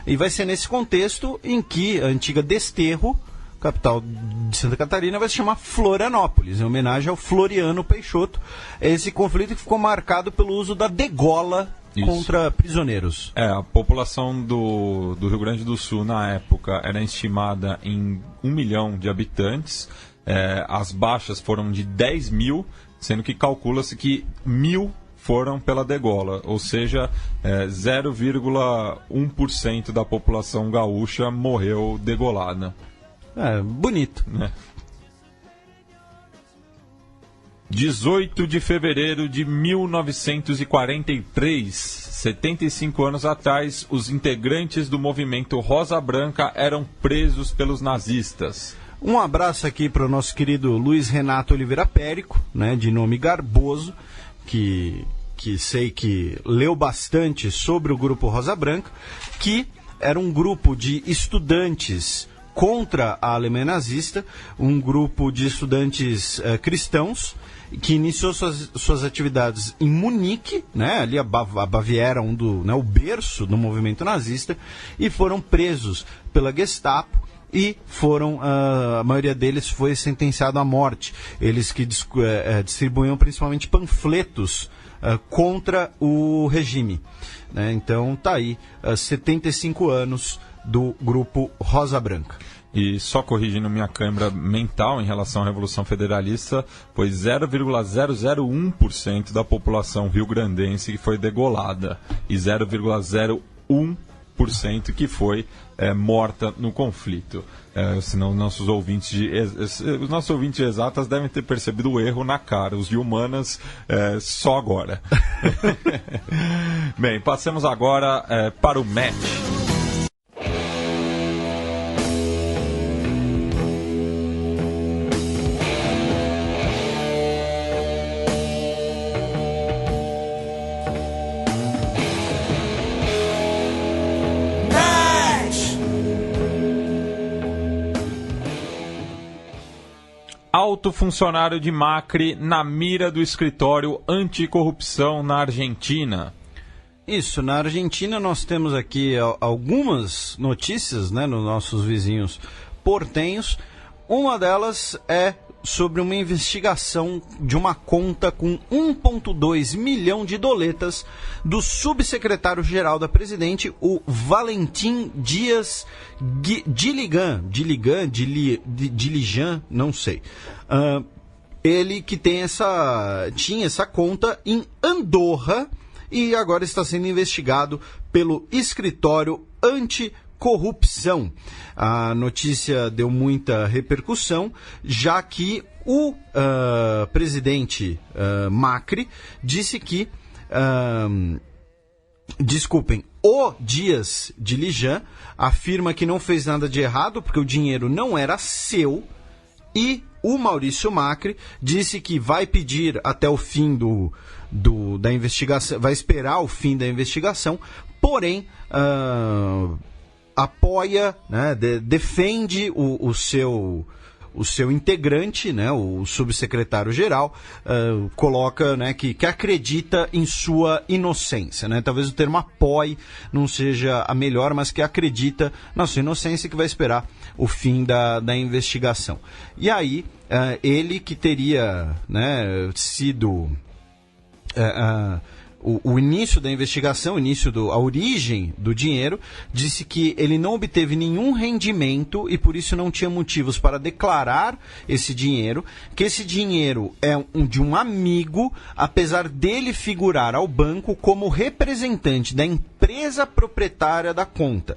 e vai ser nesse contexto em que a antiga Desterro, capital de Santa Catarina, vai se chamar Florianópolis, em homenagem ao Floriano Peixoto. Esse conflito que ficou marcado pelo uso da degola contra prisioneiros. A população do Rio Grande do Sul, na época, era estimada em 1 milhão de habitantes. As baixas foram de 10 mil, sendo que calcula-se que 1.000 foram pela degola, ou seja, 0,1% da população gaúcha morreu degolada. Bonito. 18 de fevereiro de 1943, 75 anos atrás, os integrantes do movimento Rosa Branca eram presos pelos nazistas. Um abraço aqui para o nosso querido Luiz Renato Oliveira Périco, né, de nome garboso, que sei que leu bastante sobre o grupo Rosa Branca, que era um grupo de estudantes contra a Alemanha nazista, um grupo de estudantes cristãos, que iniciou suas atividades em Munique, né, ali a Baviera, o berço do movimento nazista, e foram presos pela Gestapo. E a maioria deles foi sentenciado à morte. Eles que distribuíam principalmente panfletos contra o regime, né? Então tá aí, 75 anos do grupo Rosa Branca. E só corrigindo minha câimbra mental em relação à Revolução Federalista, foi 0,001% da população rio-grandense que foi degolada e 0,01% que foi morta no conflito. Senão nossos ouvintes os nossos ouvintes de exatas devem ter percebido o erro na cara. Os de humanas só agora. Bem, passemos agora para o match. Alto funcionário de Macri na mira do escritório anticorrupção na Argentina. Isso, na Argentina nós temos aqui algumas notícias, né, nos nossos vizinhos portenhos. Uma delas é sobre uma investigação de uma conta com 1,2 milhão de doletas do subsecretário-geral da presidente, o Valentim Dias Diligan, não sei. Ele que tinha essa conta em Andorra e agora está sendo investigado pelo escritório anticorrupção. A notícia deu muita repercussão, já que o presidente Macri disse que, o Dias Diligan afirma que não fez nada de errado porque o dinheiro não era seu, e o Maurício Macri disse que vai pedir até o fim da investigação, vai esperar o fim da investigação, porém apoia, né, defende o seu integrante, né, o subsecretário-geral, coloca, né, que acredita em sua inocência, né? Talvez o termo apoie não seja a melhor, mas que acredita na sua inocência e que vai esperar o fim da investigação. E aí, ele que teria, né, sido... O início da investigação, a origem do dinheiro, disse que ele não obteve nenhum rendimento e por isso não tinha motivos para declarar esse dinheiro, que esse dinheiro é de um amigo, apesar dele figurar ao banco como representante da empresa proprietária da conta.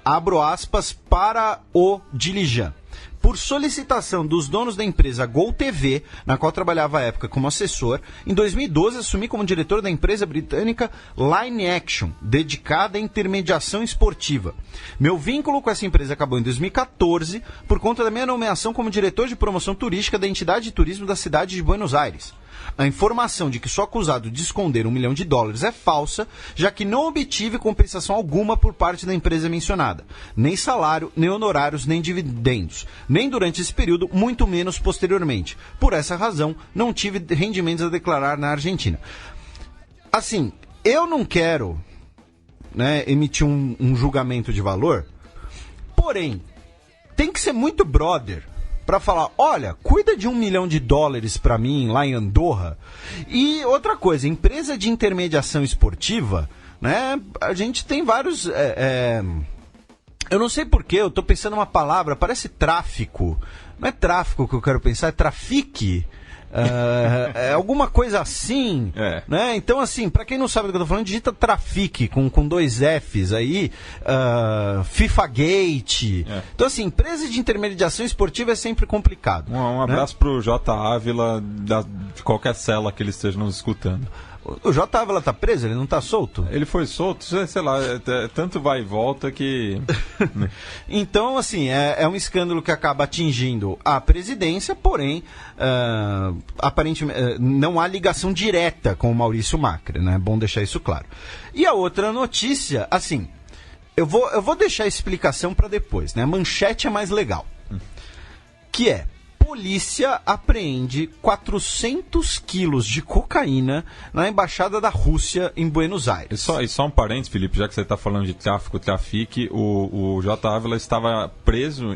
Abro aspas para o Diligan. Por solicitação dos donos da empresa Gol TV, na qual trabalhava à época como assessor, em 2012 assumi como diretor da empresa britânica Line Action, dedicada à intermediação esportiva. Meu vínculo com essa empresa acabou em 2014 por conta da minha nomeação como diretor de promoção turística da entidade de turismo da cidade de Buenos Aires. A informação de que sou acusado de esconder $1 milhão é falsa, já que não obtive compensação alguma por parte da empresa mencionada. Nem salário, nem honorários, nem dividendos. Nem durante esse período, muito menos posteriormente. Por essa razão, não tive rendimentos a declarar na Argentina. Assim, eu não quero, né, emitir um julgamento de valor, porém, tem que ser muito brother para falar, olha, cuida de $1 milhão para mim lá em Andorra. E outra coisa, empresa de intermediação esportiva, né? A gente tem vários... eu não sei porquê, eu tô pensando uma palavra, parece tráfico. Não é tráfico que eu quero pensar, é trafique. É alguma coisa assim, né? Então, assim, pra quem não sabe do que eu tô falando, digita trafique com 2 Fs aí, FIFA Gate. Então, assim, empresa de intermediação esportiva é sempre complicado. Um abraço, né, pro J. Ávila, de qualquer cela que ele esteja nos escutando. O J. Ávila tá preso? Ele não tá solto? Ele foi solto, sei lá, tanto vai e volta que... Então, assim, é um escândalo que acaba atingindo a presidência, porém, aparentemente, não há ligação direta com o Maurício Macri, né? É bom deixar isso claro. E a outra notícia, assim, eu vou deixar a explicação para depois, né? A manchete é mais legal. Que é: polícia apreende 400 quilos de cocaína na embaixada da Rússia em Buenos Aires. E só um parênteses, Felipe, já que você está falando de trafique, o J. Ávila estava preso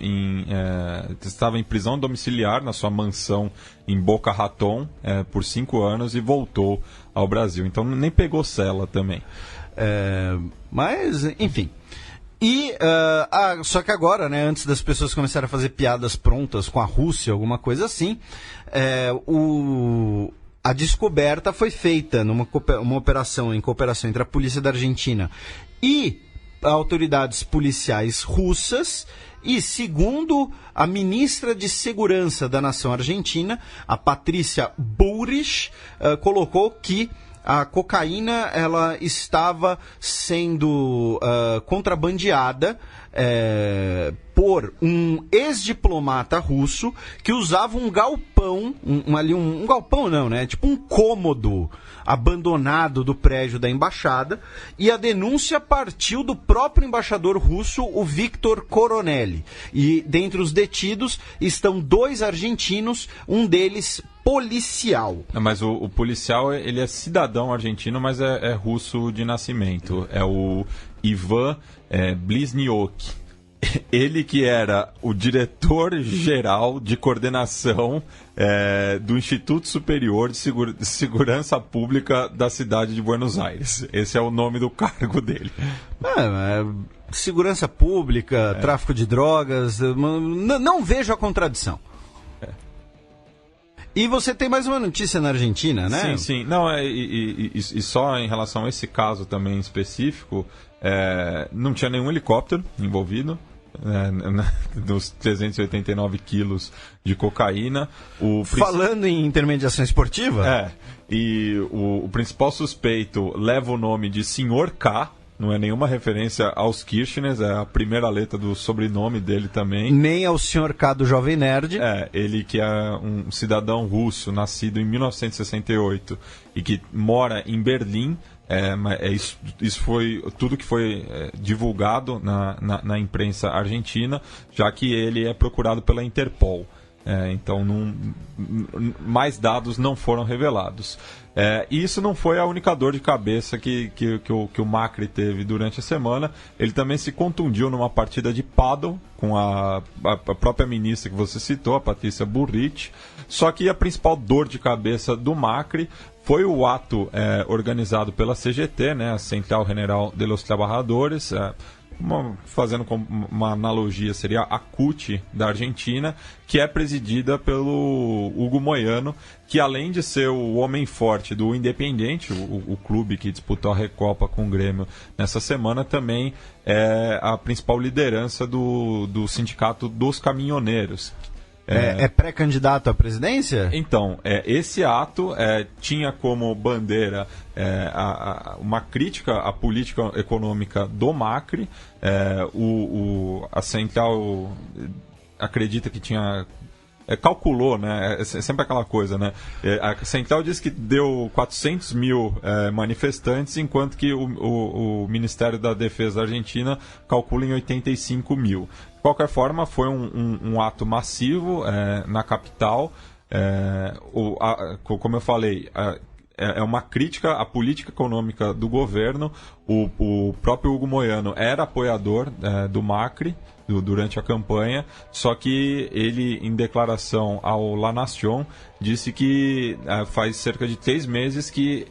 estava em prisão domiciliar na sua mansão em Boca Raton por 5 anos e voltou ao Brasil. Então nem pegou cela também. Mas, enfim... E, só que agora, né, antes das pessoas começarem a fazer piadas prontas com a Rússia, alguma coisa assim, a descoberta foi feita numa uma operação em cooperação entre a polícia da Argentina e autoridades policiais russas. E, segundo a ministra de Segurança da nação argentina, a Patrícia Bullrich, colocou que a cocaína ela estava sendo contrabandeada por um ex-diplomata russo que usava um galpão, um galpão não, né? Tipo um cômodo abandonado do prédio da embaixada, e a denúncia partiu do próprio embaixador russo, o Victor Coronelli. E dentre os detidos estão 2 argentinos, um deles policial. Mas o policial, ele é cidadão argentino, mas é russo de nascimento. É o Ivan Blizniok. Ele que era o diretor-geral de coordenação do Instituto Superior de Segurança Pública da cidade de Buenos Aires. Esse é o nome do cargo dele. Segurança pública, tráfico de drogas, não vejo a contradição. E você tem mais uma notícia na Argentina, né? Sim. Não, e só em relação a esse caso também específico, não tinha nenhum helicóptero envolvido. Dos 389 quilos de cocaína. Falando em intermediação esportiva? E o principal suspeito leva o nome de Sr. K. Não é nenhuma referência aos Kirchners, é a primeira letra do sobrenome dele também. Nem ao Sr. K do Jovem Nerd. Ele que é um cidadão russo, nascido em 1968 e que mora em Berlim. Isso foi tudo que foi divulgado na imprensa argentina, já que ele é procurado pela Interpol. Então, mais dados não foram revelados. E isso não foi a única dor de cabeça que o Macri teve durante a semana. Ele também se contundiu numa partida de pádel com a própria ministra que você citou, a Patrícia Bullrich. Só que a principal dor de cabeça do Macri foi o ato organizado pela CGT, né, a Central General de los Trabajadores, fazendo uma analogia, seria a CUT da Argentina, que é presidida pelo Hugo Moyano, que além de ser o homem forte do Independiente, o clube que disputou a Recopa com o Grêmio nessa semana, também é a principal liderança do Sindicato dos Caminhoneiros. É pré-candidato à presidência? Então, esse ato tinha como bandeira uma crítica à política econômica do Macri. A Central acredita que tinha... calculou, né? É sempre aquela coisa, né? A Central diz que deu 400 mil manifestantes, enquanto que o Ministério da Defesa da Argentina calcula em 85 mil. De qualquer forma, foi um ato massivo na capital. Como eu falei, é uma crítica à política econômica do governo. O próprio Hugo Moyano era apoiador do Macri durante a campanha, só que ele, em declaração ao La Nación, disse que faz cerca de 3 meses que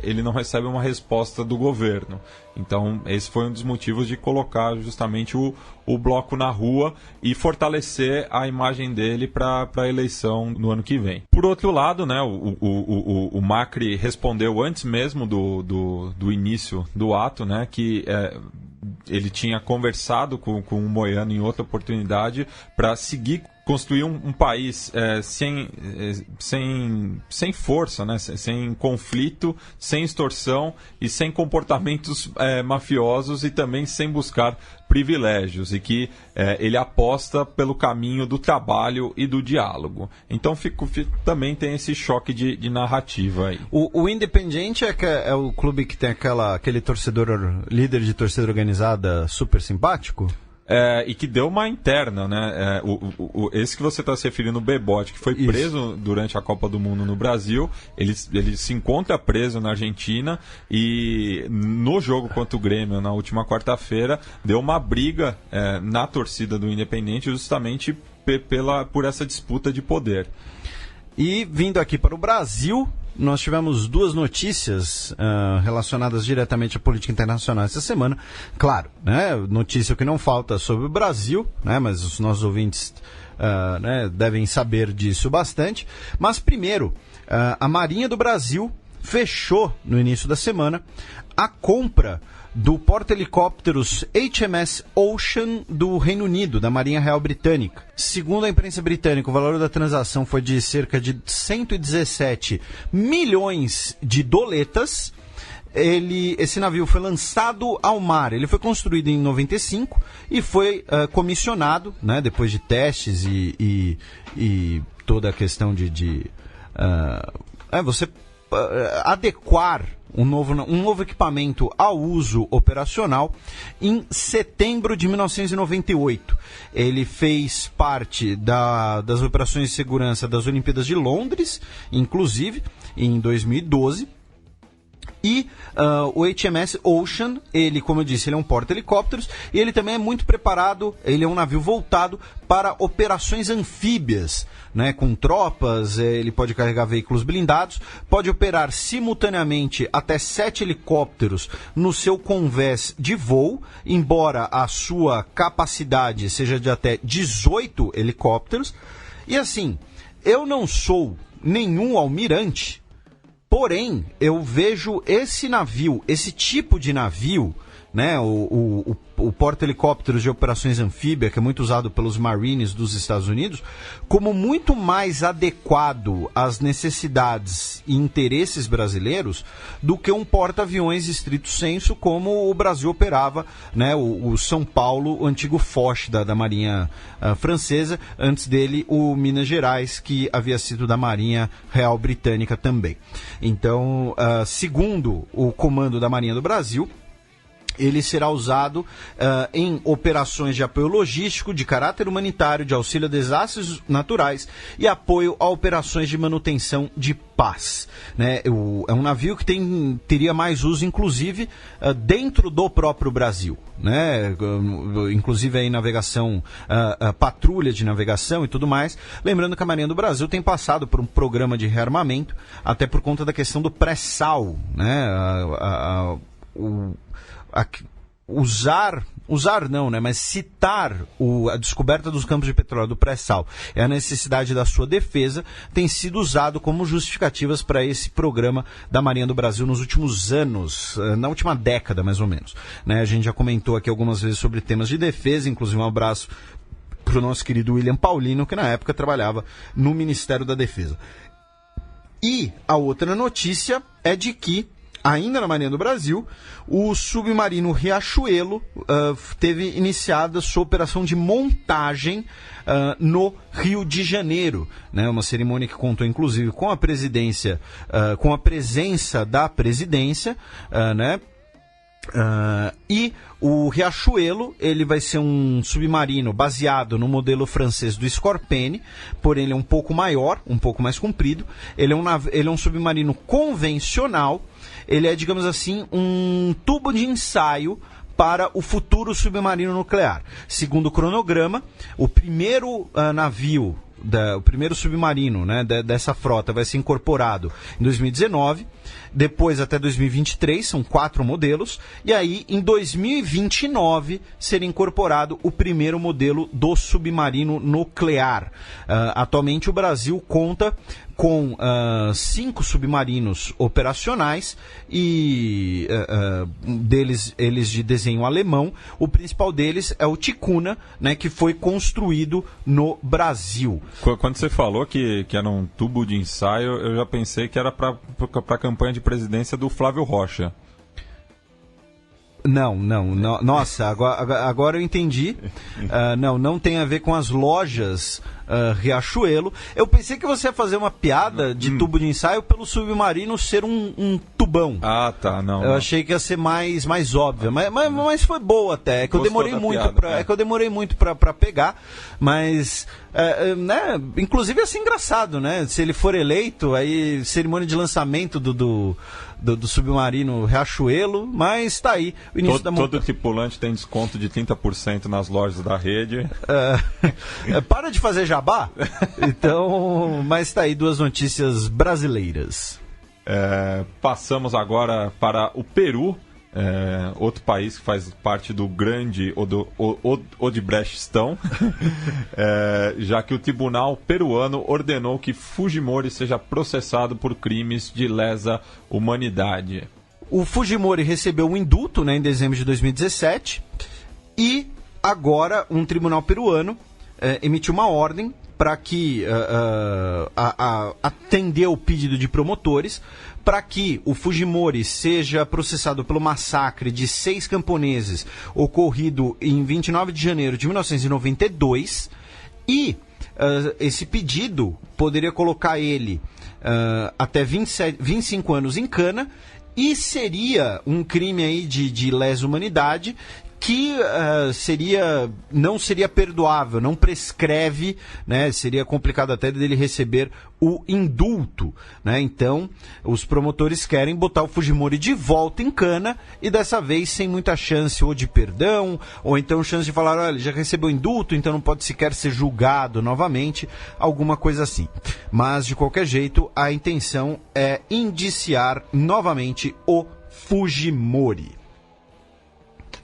ele não recebe uma resposta do governo. Então, esse foi um dos motivos de colocar justamente o bloco na rua e fortalecer a imagem dele para a eleição no ano que vem. Por outro lado, né, o Macri respondeu antes mesmo do início do ato, né, que ele tinha conversado com o Moyano em outra oportunidade para seguir construir um país sem força, né? Sem conflito, sem extorsão e sem comportamentos mafiosos, e também sem buscar privilégios, e que ele aposta pelo caminho do trabalho e do diálogo. Então também tem esse choque de narrativa aí. O Independiente é o clube que tem aquele torcedor, líder de torcida organizada super simpático? E que deu uma interna, né? Esse que você está se referindo, o Bebote, que foi preso durante a Copa do Mundo no Brasil, ele se encontra preso na Argentina, e no jogo contra o Grêmio, na última quarta-feira, deu uma briga na torcida do Independiente, justamente por essa disputa de poder. E vindo aqui para o Brasil, nós tivemos duas notícias relacionadas diretamente à política internacional essa semana. Claro, né, notícia que não falta sobre o Brasil, né, mas os nossos ouvintes devem saber disso bastante. Mas primeiro, a Marinha do Brasil fechou no início da semana a compra do porta-helicópteros HMS Ocean do Reino Unido, da Marinha Real Britânica. Segundo a imprensa britânica, o valor da transação foi de cerca de 117 milhões de doletas. Esse navio foi lançado ao mar. Ele foi construído em 95 e foi comissionado, né, depois de testes e toda a questão de você adequar um novo equipamento ao uso operacional em setembro de 1998. Ele fez parte das operações de segurança das Olimpíadas de Londres, inclusive, em 2012. E o HMS Ocean, ele, como eu disse, ele é um porta-helicópteros e ele também é muito preparado, ele é um navio voltado para operações anfíbias, né, com tropas, ele pode carregar veículos blindados, pode operar simultaneamente até 7 helicópteros no seu convés de voo, embora a sua capacidade seja de até 18 helicópteros. E assim, eu não sou nenhum almirante, porém, eu vejo esse navio, esse tipo de navio, né, o porta-helicópteros de operações anfíbia, que é muito usado pelos Marines dos Estados Unidos, como muito mais adequado às necessidades e interesses brasileiros do que um porta-aviões estrito sensu, como o Brasil operava, né, o São Paulo, o antigo Foch da Marinha francesa, antes dele o Minas Gerais, que havia sido da Marinha Real Britânica também. Então, segundo o comando da Marinha do Brasil, ele será usado em operações de apoio logístico, de caráter humanitário, de auxílio a desastres naturais e apoio a operações de manutenção de paz. Né? É um navio que teria mais uso, inclusive, dentro do próprio Brasil. Né? Inclusive aí navegação, patrulha de navegação e tudo mais. Lembrando que a Marinha do Brasil tem passado por um programa de rearmamento, até por conta da questão do pré-sal, né? Mas citar a descoberta dos campos de petróleo do pré-sal e a necessidade da sua defesa tem sido usado como justificativas para esse programa da Marinha do Brasil nos últimos anos, na última década mais ou menos. Né? A gente já comentou aqui algumas vezes sobre temas de defesa, inclusive um abraço para o nosso querido William Paulino, que na época trabalhava no Ministério da Defesa. E a outra notícia é de que, ainda na Marinha do Brasil, o submarino Riachuelo teve iniciada sua operação de montagem no Rio de Janeiro, né? Uma cerimônia que contou inclusive com a presidência, com a presença da presidência, né? E o Riachuelo, ele vai ser um submarino baseado no modelo francês do Scorpene, porém ele é um pouco maior, um pouco mais comprido. Ele é um submarino convencional. Ele é, digamos assim, um tubo de ensaio para o futuro submarino nuclear. Segundo o cronograma, o primeiro navio, o primeiro submarino, né, dessa frota vai ser incorporado em 2019, depois até 2023, são 4 modelos, e aí em 2029 seria incorporado o primeiro modelo do submarino nuclear. Atualmente o Brasil conta com 5 submarinos operacionais e eles de desenho alemão. O principal deles é o Ticuna, né, que foi construído no Brasil. Quando você falou que era um tubo de ensaio, eu já pensei que era para a campanha de presidência do Flávio Rocha. Não. Nossa, agora eu entendi. Não tem a ver com as lojas Riachuelo. Eu pensei que você ia fazer uma piada de tubo de ensaio pelo submarino ser um tubão. Ah, tá, não. Eu achei que ia ser mais óbvia, mas foi boa até. É que eu demorei muito para pegar, mas né, inclusive ia ser engraçado, né? Se ele for eleito, aí cerimônia de lançamento do submarino Riachuelo, mas tá aí o início da montagem. Todo tripulante tem desconto de 30% nas lojas da rede. Para de fazer jabá jabá? Então, mas tá aí 2 notícias brasileiras. Passamos agora para o Peru, outro país que faz parte do grande Odebrechtão, já que o tribunal peruano ordenou que Fujimori seja processado por crimes de lesa humanidade. O Fujimori recebeu um indulto, né, em dezembro de 2017 e agora um tribunal peruano emitiu uma ordem para que atender o pedido de promotores para que o Fujimori seja processado pelo massacre de 6 camponeses ocorrido em 29 de janeiro de 1992 e esse pedido poderia colocar ele até 25 anos em cana e seria um crime aí de lesa humanidade que não seria perdoável, não prescreve, né? Seria complicado até dele receber o indulto, né? Então, os promotores querem botar o Fujimori de volta em cana e dessa vez sem muita chance ou de perdão, ou então chance de falar, olha, já recebeu indulto, então não pode sequer ser julgado novamente, alguma coisa assim. Mas, de qualquer jeito, a intenção é indiciar novamente o Fujimori.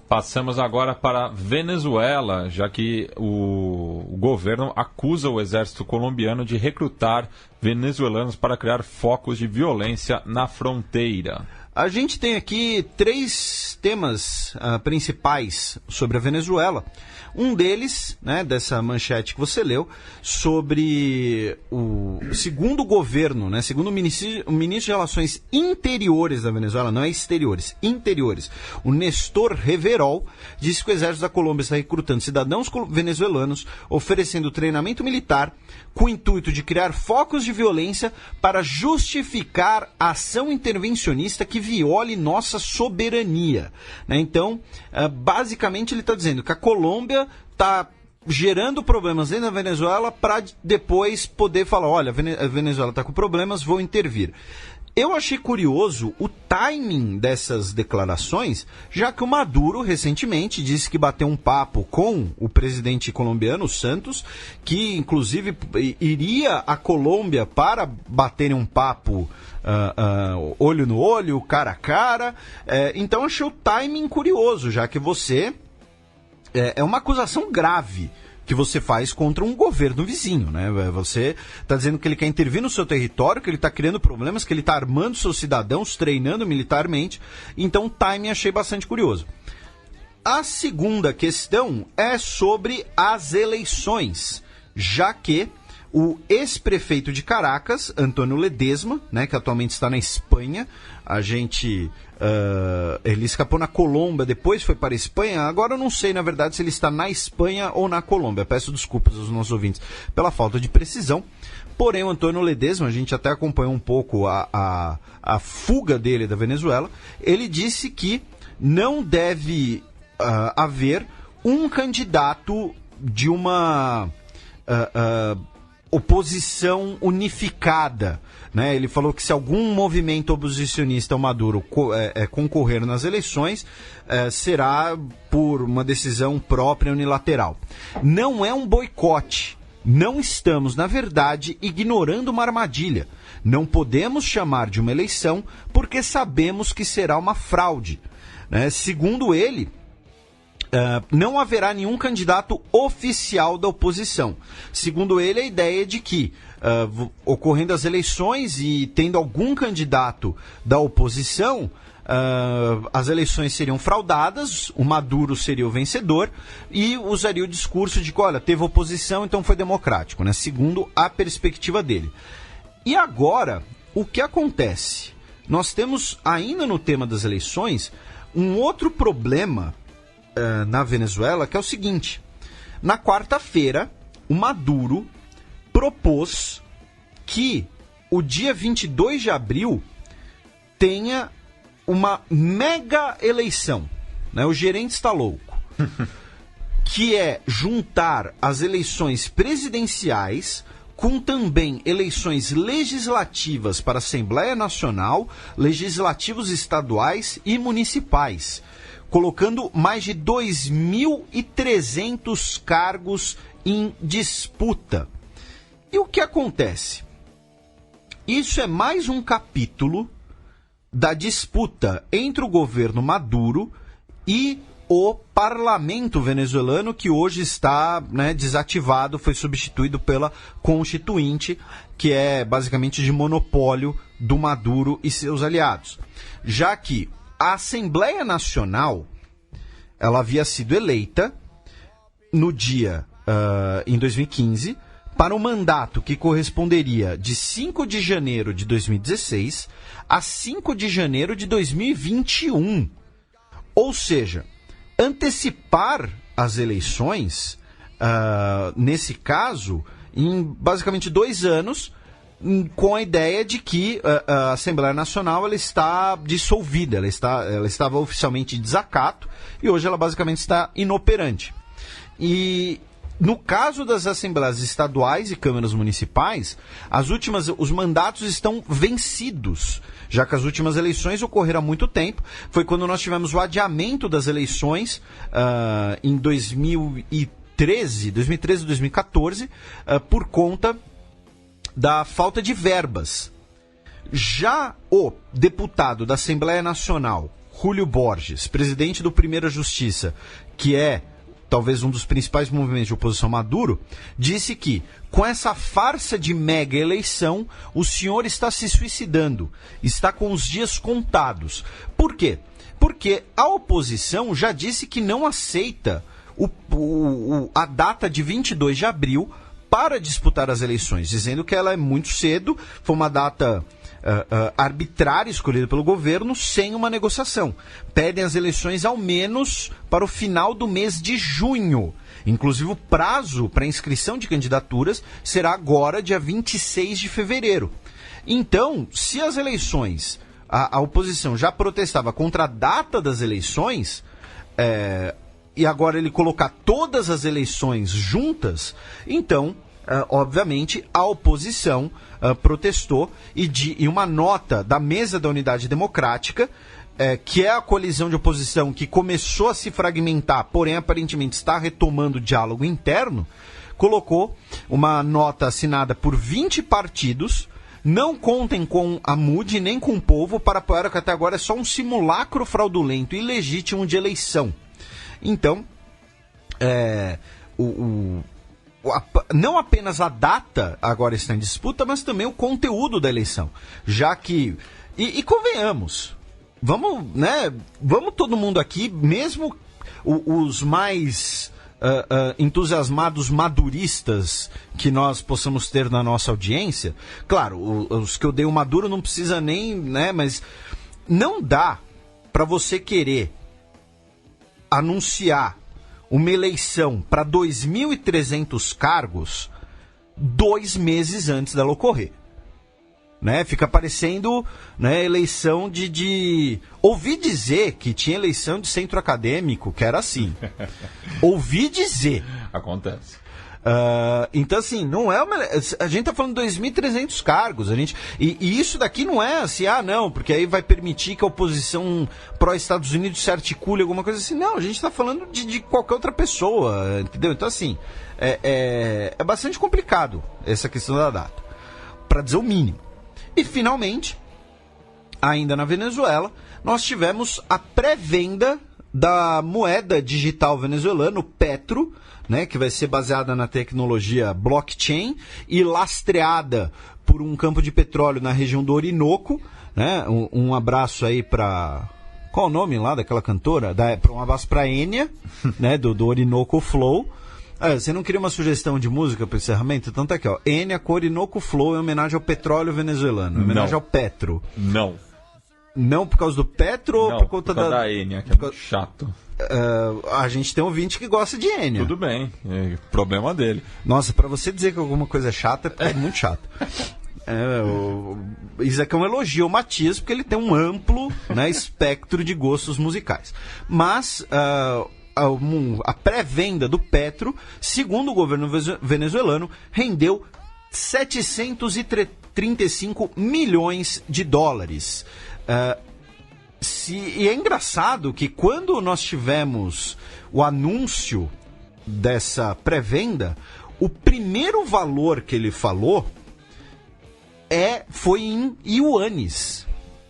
Passamos agora para Venezuela, já que o governo acusa o exército colombiano de recrutar venezuelanos para criar focos de violência na fronteira. A gente tem aqui 3 temas principais sobre a Venezuela. Um deles, né, dessa manchete que você leu, sobre segundo o governo, né, segundo o ministro de Relações Interiores da Venezuela, não é exteriores, interiores, o Nestor Reverol, disse que o exército da Colômbia está recrutando cidadãos venezuelanos, oferecendo treinamento militar com o intuito de criar focos de violência para justificar a ação intervencionista que viole nossa soberania, né? Então, basicamente ele está dizendo que a Colômbia está gerando problemas dentro da Venezuela para depois poder falar, olha, a Venezuela está com problemas, vou intervir. Eu achei curioso o timing dessas declarações, já que o Maduro recentemente disse que bateu um papo com o presidente colombiano, Santos, que inclusive iria à Colômbia para baterem um papo olho no olho, cara a cara. Então achei o timing curioso, já que você... É uma acusação grave que você faz contra um governo vizinho, né? Você está dizendo que ele quer intervir no seu território, que ele está criando problemas, que ele está armando seus cidadãos, treinando militarmente. Então, o timing achei bastante curioso. A segunda questão é sobre as eleições, já que o ex-prefeito de Caracas, Antônio Ledesma, né, que atualmente está na Espanha, ele escapou na Colômbia, depois foi para a Espanha. Agora eu não sei, na verdade, se ele está na Espanha ou na Colômbia. Peço desculpas aos nossos ouvintes pela falta de precisão. Porém, o Antônio Ledesma, a gente até acompanhou um pouco a fuga dele da Venezuela. Ele disse que não deve haver um candidato de uma oposição unificada, né? Ele falou que se algum movimento oposicionista ao Maduro concorrer nas eleições, será por uma decisão própria unilateral. Não é um boicote. Não estamos, na verdade, ignorando uma armadilha. Não podemos chamar de uma eleição porque sabemos que será uma fraude, né? Segundo ele, não haverá nenhum candidato oficial da oposição. Segundo ele, a ideia é de que, ocorrendo as eleições e tendo algum candidato da oposição, as eleições seriam fraudadas, o Maduro seria o vencedor e usaria o discurso de que, olha, teve oposição, então foi democrático, né? Segundo a perspectiva dele. E agora, o que acontece? Nós temos, ainda no tema das eleições, um outro problema na Venezuela, que é o seguinte: na quarta-feira, o Maduro propôs que o dia 22 de abril tenha uma mega eleição, né? O gerente está louco, que é juntar as eleições presidenciais com também eleições legislativas para a Assembleia Nacional, legislativos estaduais e municipais, colocando mais de 2.300 cargos em disputa. E o que acontece? Isso é mais um capítulo da disputa entre o governo Maduro e o parlamento venezuelano, que hoje está, né, desativado, foi substituído pela Constituinte, que é basicamente de monopólio do Maduro e seus aliados. Já que a Assembleia Nacional, ela havia sido eleita no dia, em 2015, para um mandato que corresponderia de 5 de janeiro de 2016 a 5 de janeiro de 2021. Ou seja, antecipar as eleições, nesse caso, em basicamente 2 anos, com a ideia de que a Assembleia Nacional ela está dissolvida, ela estava oficialmente em desacato e hoje ela basicamente está inoperante. E no caso das assembleias estaduais e câmaras municipais, os mandatos estão vencidos, já que as últimas eleições ocorreram há muito tempo. Foi quando nós tivemos o adiamento das eleições em 2013 e 2014, por conta da falta de verbas. Já o deputado da Assembleia Nacional, Júlio Borges, presidente do Primeira Justiça, que é talvez um dos principais movimentos de oposição a Maduro, disse que, com essa farsa de mega eleição, o senhor está se suicidando, está com os dias contados. Por quê? Porque a oposição já disse que não aceita a data de 22 de abril para disputar as eleições, dizendo que ela é muito cedo, foi uma data arbitrária escolhida pelo governo sem uma negociação. Pedem as eleições ao menos para o final do mês de junho. Inclusive o prazo para inscrição de candidaturas será agora, dia 26 de fevereiro. Então, se as eleições, a oposição já protestava contra a data das eleições, e agora ele colocar todas as eleições juntas, então, obviamente, a oposição protestou e uma nota da Mesa da Unidade Democrática, que é a coalizão de oposição que começou a se fragmentar, porém aparentemente está retomando o diálogo interno, colocou uma nota assinada por 20 partidos. Não contem com a MUD nem com o povo para apoiar o que até agora é só um simulacro fraudulento e ilegítimo de eleição. Então, não apenas a data agora está em disputa, mas também o conteúdo da eleição. Já que, e convenhamos, vamos todo mundo aqui, mesmo os mais entusiasmados maduristas que nós possamos ter na nossa audiência, claro, os que odeiam Maduro não precisa nem, né, mas não dá para você querer anunciar uma eleição para 2.300 cargos 2 meses antes dela ocorrer. Né? Fica parecendo, né, eleição de... Ouvi dizer que tinha eleição de centro acadêmico, que era assim. Ouvi dizer. Acontece. Então, assim, não é uma... A gente está falando de 2.300 cargos. E isso daqui não é assim, não, porque aí vai permitir que a oposição pró-Estados Unidos se articule, alguma coisa assim. Não, a gente está falando de qualquer outra pessoa, entendeu? Então, assim, é bastante complicado essa questão da data, para dizer o mínimo. E, finalmente, ainda na Venezuela, nós tivemos a pré-venda da moeda digital venezuelana, o Petro, né, que vai ser baseada na tecnologia blockchain e lastreada por um campo de petróleo na região do Orinoco. Né? Um abraço aí para... Qual o nome lá daquela cantora? Um abraço para Enya, né, do Orinoco Flow. Você não queria uma sugestão de música para o encerramento? Então tá aqui, ó. Enya com Orinoco Flow em homenagem ao petróleo venezuelano, em homenagem ao Petro. Não. Não por causa do Petro ou por conta da Enya, que é muito chato. A gente tem um ouvinte que gosta de Enya. Tudo bem, problema dele. Nossa, pra você dizer que alguma coisa é chata, é muito chato. Isso aqui é um elogio ao Matias, porque ele tem um amplo, né, espectro de gostos musicais. Mas a pré-venda do Petro, segundo o governo venezuelano, rendeu 735 milhões de dólares. E é engraçado que quando nós tivemos o anúncio dessa pré-venda, o primeiro valor que ele falou foi em ienes,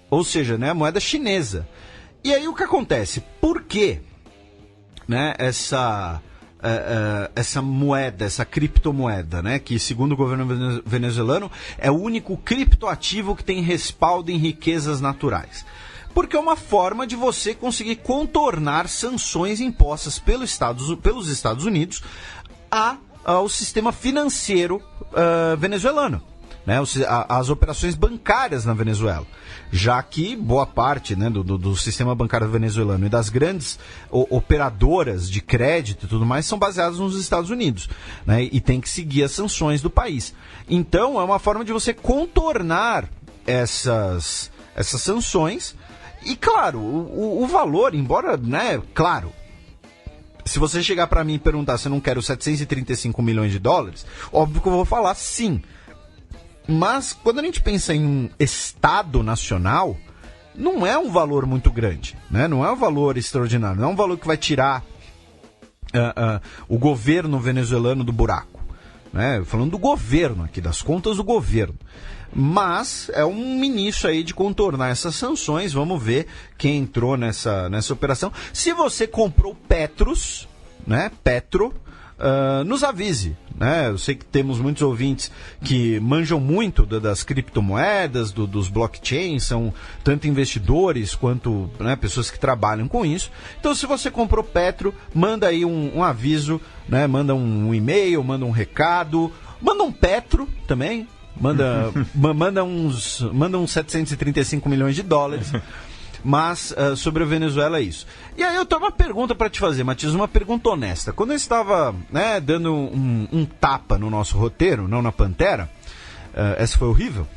ou seja, né, a moeda chinesa. E aí o que acontece? Por que, né, essa moeda, essa criptomoeda, né, que segundo o governo venezuelano é o único criptoativo que tem respaldo em riquezas naturais? Porque é uma forma de você conseguir contornar sanções impostas pelos Estados Unidos ao sistema financeiro venezuelano, né, as operações bancárias na Venezuela, já que boa parte, né, do sistema bancário venezuelano e das grandes operadoras de crédito e tudo mais são baseadas nos Estados Unidos, né, e tem que seguir as sanções do país. Então é uma forma de você contornar essas sanções. E claro, o valor, embora, né, claro, se você chegar para mim e perguntar se eu não quero 735 milhões de dólares, óbvio que eu vou falar sim. Mas quando a gente pensa em um Estado nacional, não é um valor muito grande, né? Não é um valor extraordinário, não é um valor que vai tirar o governo venezuelano do buraco, né? Falando do governo aqui, das contas do governo. Mas é um início aí de contornar essas sanções. Vamos ver quem entrou nessa operação. Se você comprou Petros, né? Nos avise, né? Eu sei que temos muitos ouvintes que manjam muito das criptomoedas, dos blockchains, são tanto investidores quanto, né, pessoas que trabalham com isso. Então, se você comprou Petro, manda aí um aviso, né? Manda um e-mail, manda um recado, manda um Petro também, manda uns 735 milhões de dólares. Mas sobre a Venezuela é isso. E aí eu tenho uma pergunta para te fazer, Matias, uma pergunta honesta. Quando eu estava, né, dando um tapa no nosso roteiro, não na Pantera, essa foi horrível?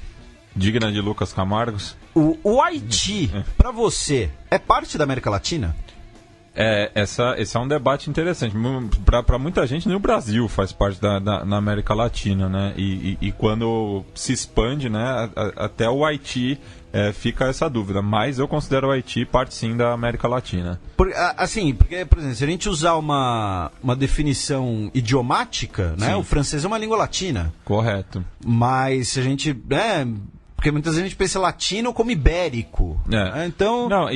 Digna de Lucas Camargos. O Haiti, para você, é parte da América Latina? Esse é um debate interessante. Para muita gente, nem o Brasil faz parte na América Latina, né? E quando se expande, né, até o Haiti fica essa dúvida. Mas eu considero o Haiti parte sim da América Latina. Porque, por exemplo, se a gente usar uma definição idiomática, né, o francês é uma língua latina. Correto. Mas se a gente... porque muitas vezes a gente pensa latino como ibérico. Então... Não,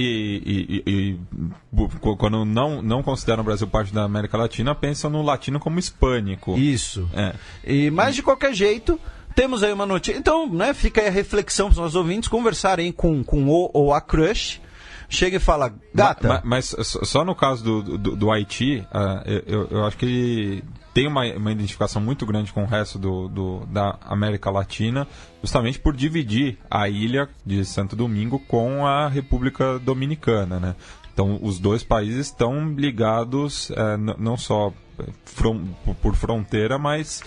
quando não consideram o Brasil parte da América Latina, pensam no latino como hispânico. Isso. Mas de qualquer jeito, temos aí uma notícia. Então, né, fica aí a reflexão para os nossos ouvintes conversarem com o ou a crush. Chega e fala, gata... Mas só no caso do Haiti, eu acho que ele tem uma identificação muito grande com o resto da América Latina, justamente por dividir a ilha de Santo Domingo com a República Dominicana, né? Então, os dois países estão ligados não só por fronteira, mas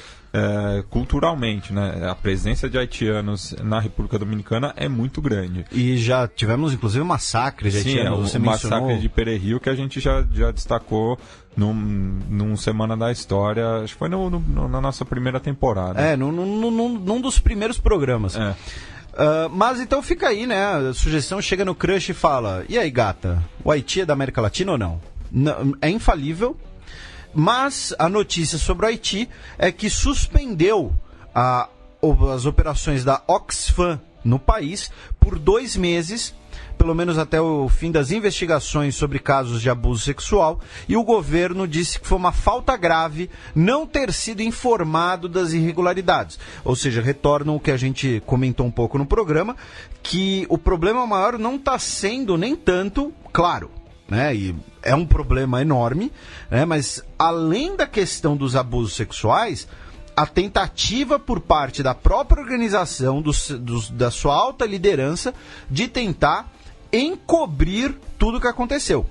culturalmente, né? A presença de haitianos na República Dominicana é muito grande. E já tivemos, inclusive, massacres de haitianos. Sim, o massacre de Pererio, que a gente já destacou num Semana da História, acho que foi na nossa primeira temporada. Num dos primeiros programas. Mas então fica aí, né? A sugestão chega no crush e fala: e aí, gata? O Haiti é da América Latina ou não? É infalível. Mas a notícia sobre o Haiti é que suspendeu as operações da Oxfam no país por 2 meses, pelo menos até o fim das investigações sobre casos de abuso sexual, e o governo disse que foi uma falta grave não ter sido informado das irregularidades. Ou seja, retornam o que a gente comentou um pouco no programa, que o problema maior não está sendo nem tanto, claro, né, e é um problema enorme, né, mas além da questão dos abusos sexuais, a tentativa por parte da própria organização, da sua alta liderança, de tentar encobrir tudo o que aconteceu.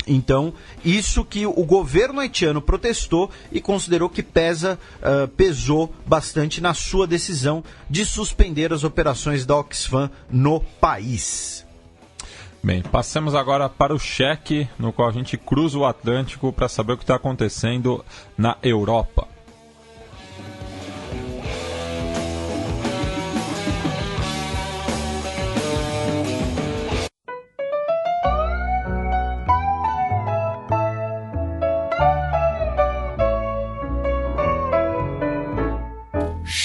Então, isso que o governo haitiano protestou e considerou que pesou bastante na sua decisão de suspender as operações da Oxfam no país. Bem, passemos agora para o cheque, no qual a gente cruza o Atlântico para saber o que está acontecendo na Europa.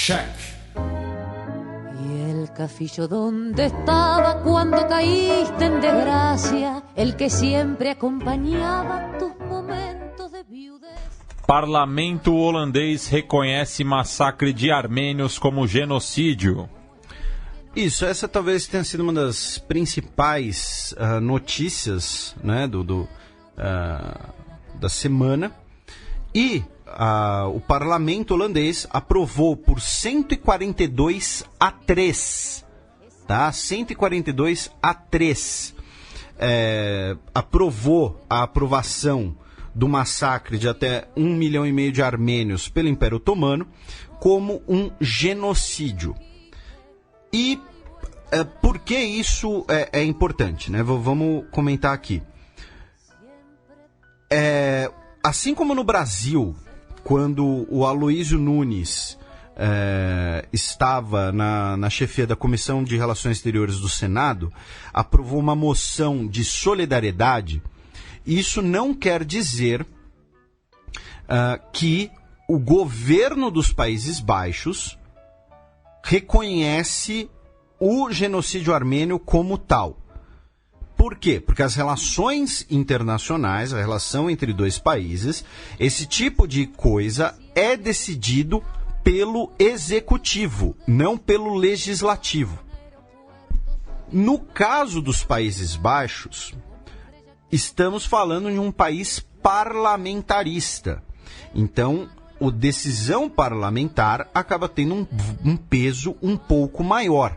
Check. Y el cafillo donde estaba cuando caíste en desgracia, el que siempre acompañaba tus momentos de viudez. Parlamento holandês reconhece massacre de armênios como genocídio. Isso, essa talvez tenha sido uma das principais notícias, né, da semana. E o parlamento holandês aprovou por 142-3, tá? 142-3. Aprovou a aprovação do massacre de até 1,5 milhão de armênios pelo Império Otomano como um genocídio. E por que isso é importante, né? Vamos comentar aqui. Assim como no Brasil, quando o Aloysio Nunes estava na chefia da Comissão de Relações Exteriores do Senado, aprovou uma moção de solidariedade. Isso não quer dizer que o governo dos Países Baixos reconhece o genocídio armênio como tal. Por quê? Porque as relações internacionais, a relação entre dois países, esse tipo de coisa é decidido pelo executivo, não pelo legislativo. No caso dos Países Baixos, estamos falando de um país parlamentarista. Então, a decisão parlamentar acaba tendo um peso um pouco maior.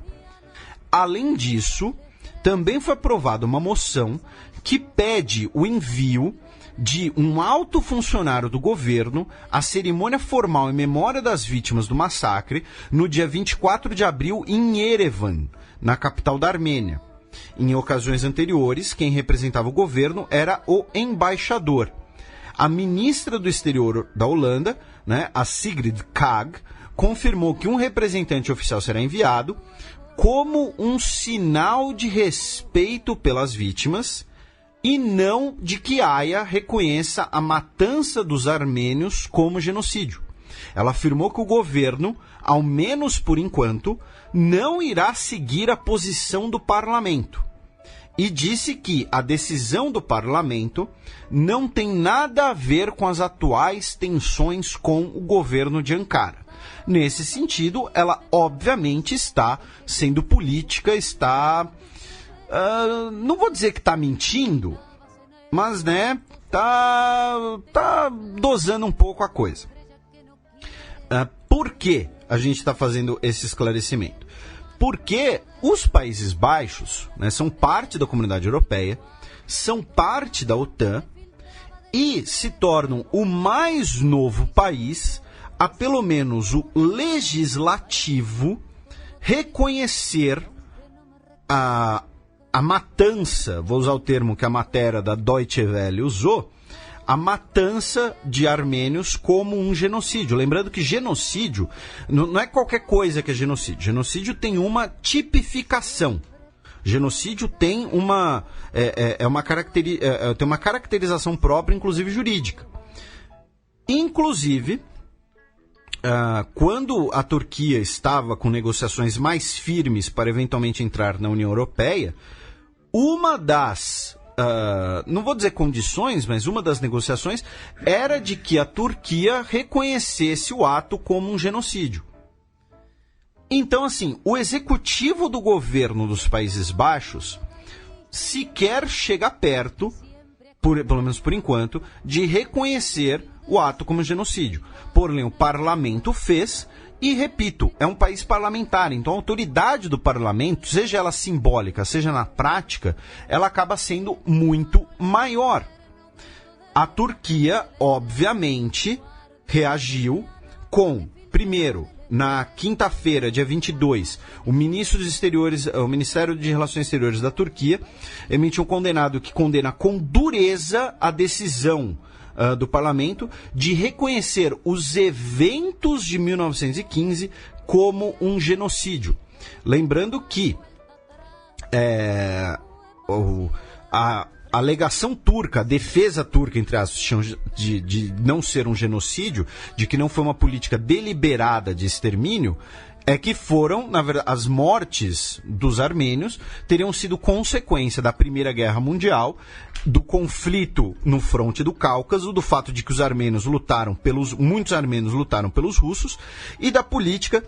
Além disso, também foi aprovada uma moção que pede o envio de um alto funcionário do governo à cerimônia formal em memória das vítimas do massacre no dia 24 de abril em Yerevan, na capital da Armênia. Em ocasiões anteriores, quem representava o governo era o embaixador. A ministra do Exterior da Holanda, né, a Sigrid Kaag, confirmou que um representante oficial será enviado como um sinal de respeito pelas vítimas e não de que a Haia reconheça a matança dos armênios como genocídio. Ela afirmou que o governo, ao menos por enquanto, não irá seguir a posição do parlamento. E disse que a decisão do parlamento não tem nada a ver com as atuais tensões com o governo de Ankara. Nesse sentido, ela obviamente está sendo política, está... não vou dizer que está mentindo, mas, né, tá dosando um pouco a coisa. Por que a gente está fazendo esse esclarecimento? Porque os Países Baixos, né, são parte da Comunidade Europeia, são parte da OTAN e se tornam o mais novo país a pelo menos o legislativo reconhecer a matança, vou usar o termo que a matéria da Deutsche Welle usou, a matança de armênios como um genocídio. Lembrando que genocídio não é qualquer coisa que é genocídio. Genocídio tem uma tipificação. Genocídio tem uma caracterização própria, inclusive jurídica. Inclusive, quando a Turquia estava com negociações mais firmes para eventualmente entrar na União Europeia, uma das, não vou dizer condições, mas uma das negociações era de que a Turquia reconhecesse o ato como um genocídio. Então, assim, o executivo do governo dos Países Baixos sequer chega perto, pelo menos por enquanto, de reconhecer o ato como genocídio. Porém, o parlamento fez e, repito, é um país parlamentar, então a autoridade do parlamento, seja ela simbólica, seja na prática, ela acaba sendo muito maior. A Turquia, obviamente, reagiu com, primeiro, na quinta-feira, dia 22, o Ministério de Relações Exteriores da Turquia emitiu um condenado que condena com dureza a decisão do parlamento de reconhecer os eventos de 1915 como um genocídio. Lembrando que alegação turca, a defesa turca, entre aspas, de não ser um genocídio, de que não foi uma política deliberada de extermínio, é que foram, na verdade, as mortes dos armênios teriam sido consequência da Primeira Guerra Mundial, do conflito no fronte do Cáucaso, do fato de que os armênios muitos armênios lutaram pelos russos, e da política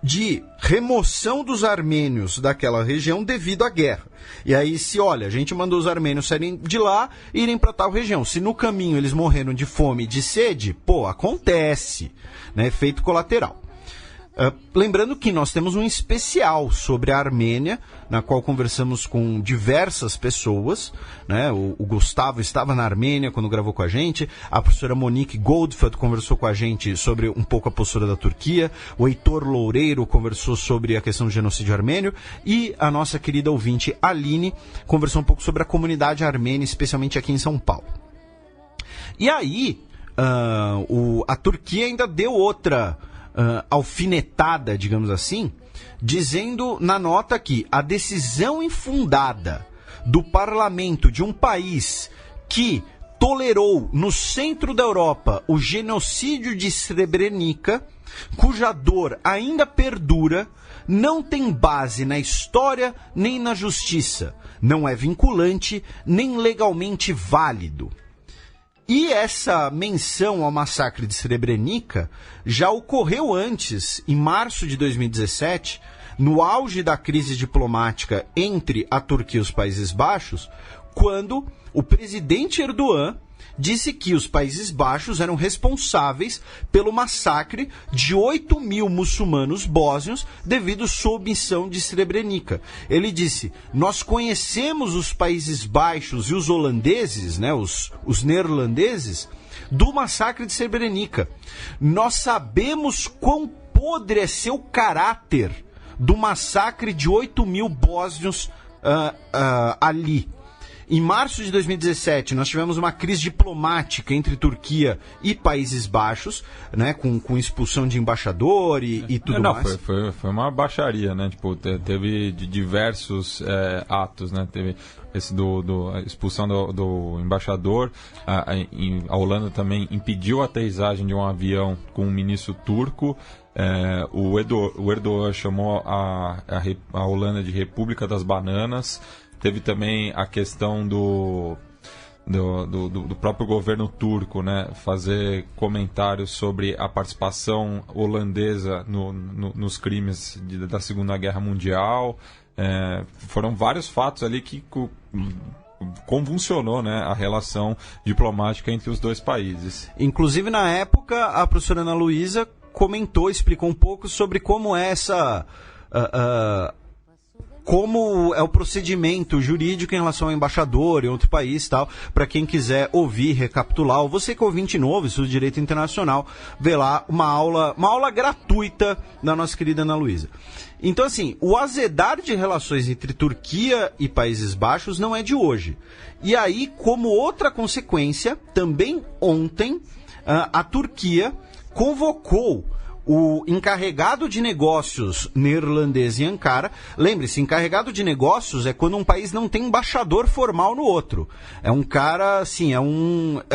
de remoção dos armênios daquela região devido à guerra. E aí a gente mandou os armênios saírem de lá e irem para tal região. Se no caminho eles morreram de fome e de sede, acontece, né? Efeito colateral. Lembrando que nós temos um especial sobre a Armênia, na qual conversamos com diversas pessoas, né? O Gustavo estava na Armênia quando gravou com a gente, a professora Monique Goldfeld conversou com a gente sobre um pouco a postura da Turquia, o Heitor Loureiro conversou sobre a questão do genocídio armênio, e a nossa querida ouvinte Aline conversou um pouco sobre a comunidade armênia, especialmente aqui em São Paulo. E aí, a Turquia ainda deu outra alfinetada, digamos assim, dizendo na nota que a decisão infundada do parlamento de um país que tolerou no centro da Europa o genocídio de Srebrenica, cuja dor ainda perdura, não tem base na história nem na justiça, não é vinculante nem legalmente válido. E essa menção ao massacre de Srebrenica já ocorreu antes, em março de 2017, no auge da crise diplomática entre a Turquia e os Países Baixos, quando o presidente Erdogan disse que os Países Baixos eram responsáveis pelo massacre de 8.000 muçulmanos bósnios devido à submissão de Srebrenica. Ele disse: nós conhecemos os Países Baixos e os holandeses, né, os neerlandeses, do massacre de Srebrenica. Nós sabemos quão podre é seu caráter do massacre de 8.000 bósnios ali. Em março de 2017, nós tivemos uma crise diplomática entre Turquia e Países Baixos, né, com expulsão de embaixador e tudo mais. Foi uma baixaria, né? Tipo, teve diversos atos, né? Teve esse a expulsão do embaixador. A Holanda também impediu a aterrissagem de um avião com um ministro turco. O Erdogan chamou a Holanda de República das Bananas. Teve também a questão do próprio governo turco, né, fazer comentários sobre a participação holandesa nos crimes da Segunda Guerra Mundial. Foram vários fatos ali que convulsionou, né, a relação diplomática entre os dois países. Inclusive, na época, a professora Ana Luísa explicou um pouco sobre como é como é o procedimento jurídico em relação ao embaixador em outro país e tal, para quem quiser ouvir, recapitular, ou você que é ouvinte novo, estuda Direito Internacional, vê lá uma aula gratuita da nossa querida Ana Luísa. Então, assim, o azedar de relações entre Turquia e Países Baixos não é de hoje. E aí, como outra consequência, também ontem, a Turquia convocou o encarregado de negócios neerlandês em Ankara. Lembre-se, encarregado de negócios é quando um país não tem embaixador formal no outro. É um cara, assim, é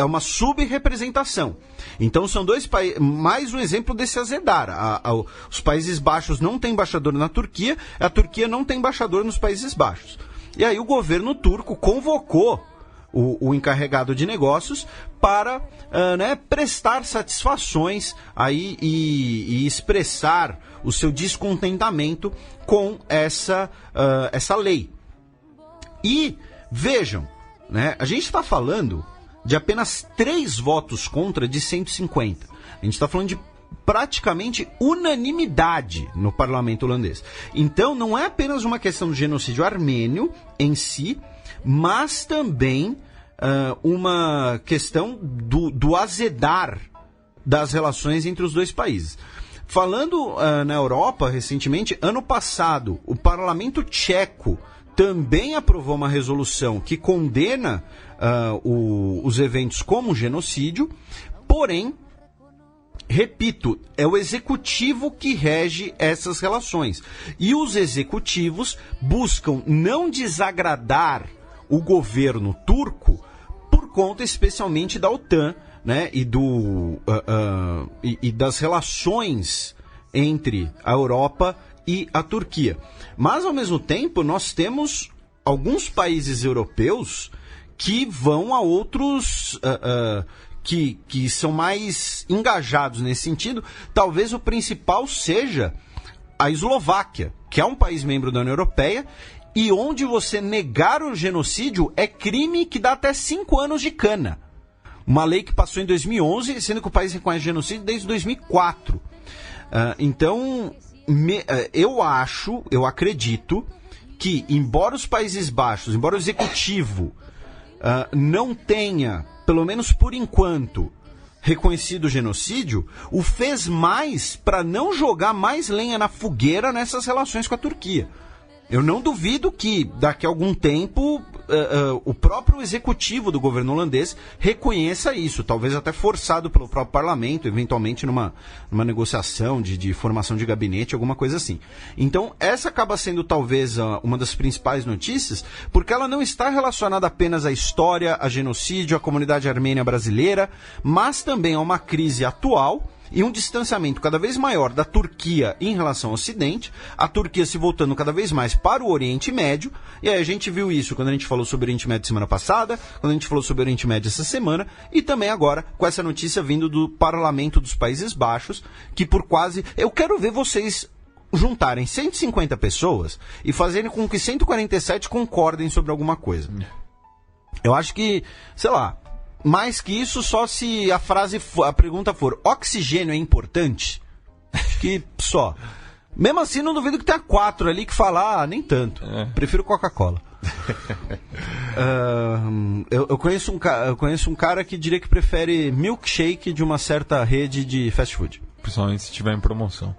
uma subrepresentação. Então são dois países, mais um exemplo desse azedar. Os Países Baixos não têm embaixador na Turquia, a Turquia não tem embaixador nos Países Baixos. E aí o governo turco convocou o encarregado de negócios para prestar satisfações aí e expressar o seu descontentamento com essa lei. E vejam, né, a gente está falando de apenas 3 votos contra de 150. A gente está falando de praticamente unanimidade no parlamento holandês. Então não é apenas uma questão do genocídio armênio em si, mas também uma questão do azedar das relações entre os dois países. Falando na Europa, recentemente, ano passado, o parlamento tcheco também aprovou uma resolução que condena os eventos como genocídio, porém, repito, é o executivo que rege essas relações. E os executivos buscam não desagradar o governo turco por conta especialmente da OTAN, né, e das relações entre a Europa e a Turquia. Mas, ao mesmo tempo, nós temos alguns países europeus que vão a outros... que são mais engajados nesse sentido. Talvez o principal seja a Eslováquia, que é um país membro da União Europeia, e onde você negar o genocídio é crime que dá até 5 anos de cana. Uma lei que passou em 2011, sendo que o país reconhece genocídio desde 2004. Então, eu acredito que, embora os Países Baixos, embora o executivo não tenha, pelo menos por enquanto, reconhecido o genocídio, o fez mais para não jogar mais lenha na fogueira nessas relações com a Turquia. Eu não duvido que, daqui a algum tempo, o próprio executivo do governo holandês reconheça isso, talvez até forçado pelo próprio parlamento, eventualmente numa negociação de formação de gabinete, alguma coisa assim. Então, essa acaba sendo talvez uma das principais notícias, porque ela não está relacionada apenas à história, a genocídio, à comunidade armênia brasileira, mas também a uma crise atual e um distanciamento cada vez maior da Turquia em relação ao Ocidente, a Turquia se voltando cada vez mais para o Oriente Médio, e aí a gente viu isso quando a gente falou sobre o Oriente Médio semana passada, quando a gente falou sobre o Oriente Médio essa semana, e também agora com essa notícia vindo do Parlamento dos Países Baixos, que por quase... Eu quero ver vocês juntarem 150 pessoas e fazerem com que 147 concordem sobre alguma coisa. Eu acho que, sei lá, mais que isso, só se a pergunta for: oxigênio é importante? Acho que só. Mesmo assim, não duvido que tenha 4 ali que falar, nem tanto. Prefiro Coca-Cola. Eu conheço um cara que diria que prefere milkshake de uma certa rede de fast food. Principalmente se tiver em promoção.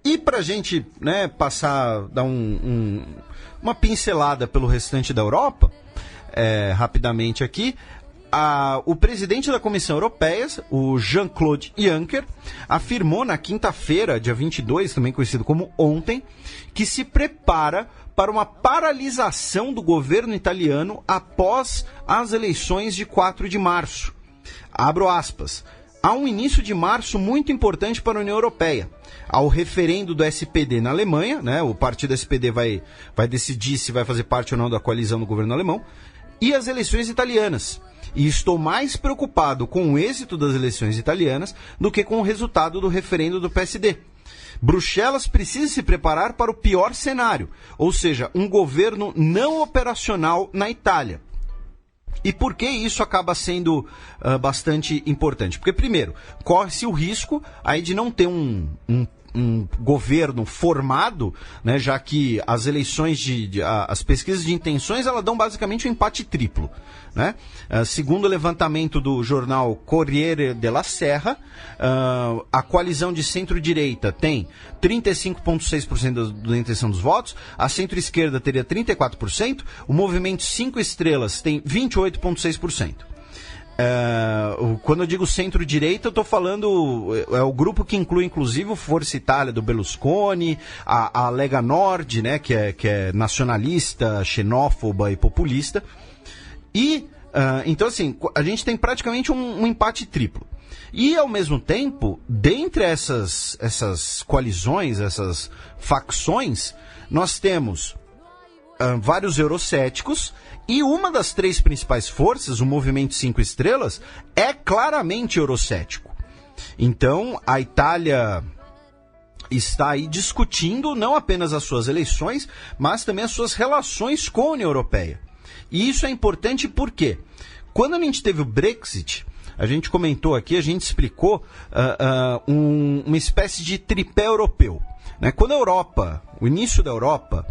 E pra gente, né, dar uma pincelada pelo restante da Europa, rapidamente aqui, o presidente da Comissão Europeia, o Jean-Claude Juncker, afirmou na quinta-feira, dia 22, também conhecido como ontem, que se prepara para uma paralisação do governo italiano após as eleições de 4 de março. Abro aspas. Há um início de março muito importante para a União Europeia. Há o referendo do SPD na Alemanha, né? O partido SPD vai decidir se vai fazer parte ou não da coalizão do governo alemão, e as eleições italianas. E estou mais preocupado com o êxito das eleições italianas do que com o resultado do referendo do PSD. Bruxelas precisa se preparar para o pior cenário, ou seja, um governo não operacional na Itália. E por que isso acaba sendo bastante importante? Porque, primeiro, corre-se o risco aí de não ter um governo formado, né, já que as eleições, as pesquisas de intenções, elas dão basicamente um empate triplo. Né? Segundo o levantamento do jornal Corriere della Sera, a coalizão de centro-direita tem 35,6% da intenção dos votos, a centro-esquerda teria 34%, o movimento 5 estrelas tem 28,6%. Quando eu digo centro-direita, eu estou falando, é o grupo que inclui inclusive o Força Itália do Berlusconi, a Lega Nord, né, que é nacionalista, xenófoba e populista. E, então assim, a gente tem praticamente um empate triplo. E, ao mesmo tempo, dentre essas coalizões, essas facções, nós temos vários eurocéticos, e uma das 3 principais forças, o Movimento 5 Estrelas, é claramente eurocético. Então, a Itália está aí discutindo não apenas as suas eleições, mas também as suas relações com a União Europeia. E isso é importante porque, quando a gente teve o Brexit, a gente comentou aqui, a gente explicou uma espécie de tripé europeu. Né? Quando a Europa, o início da Europa,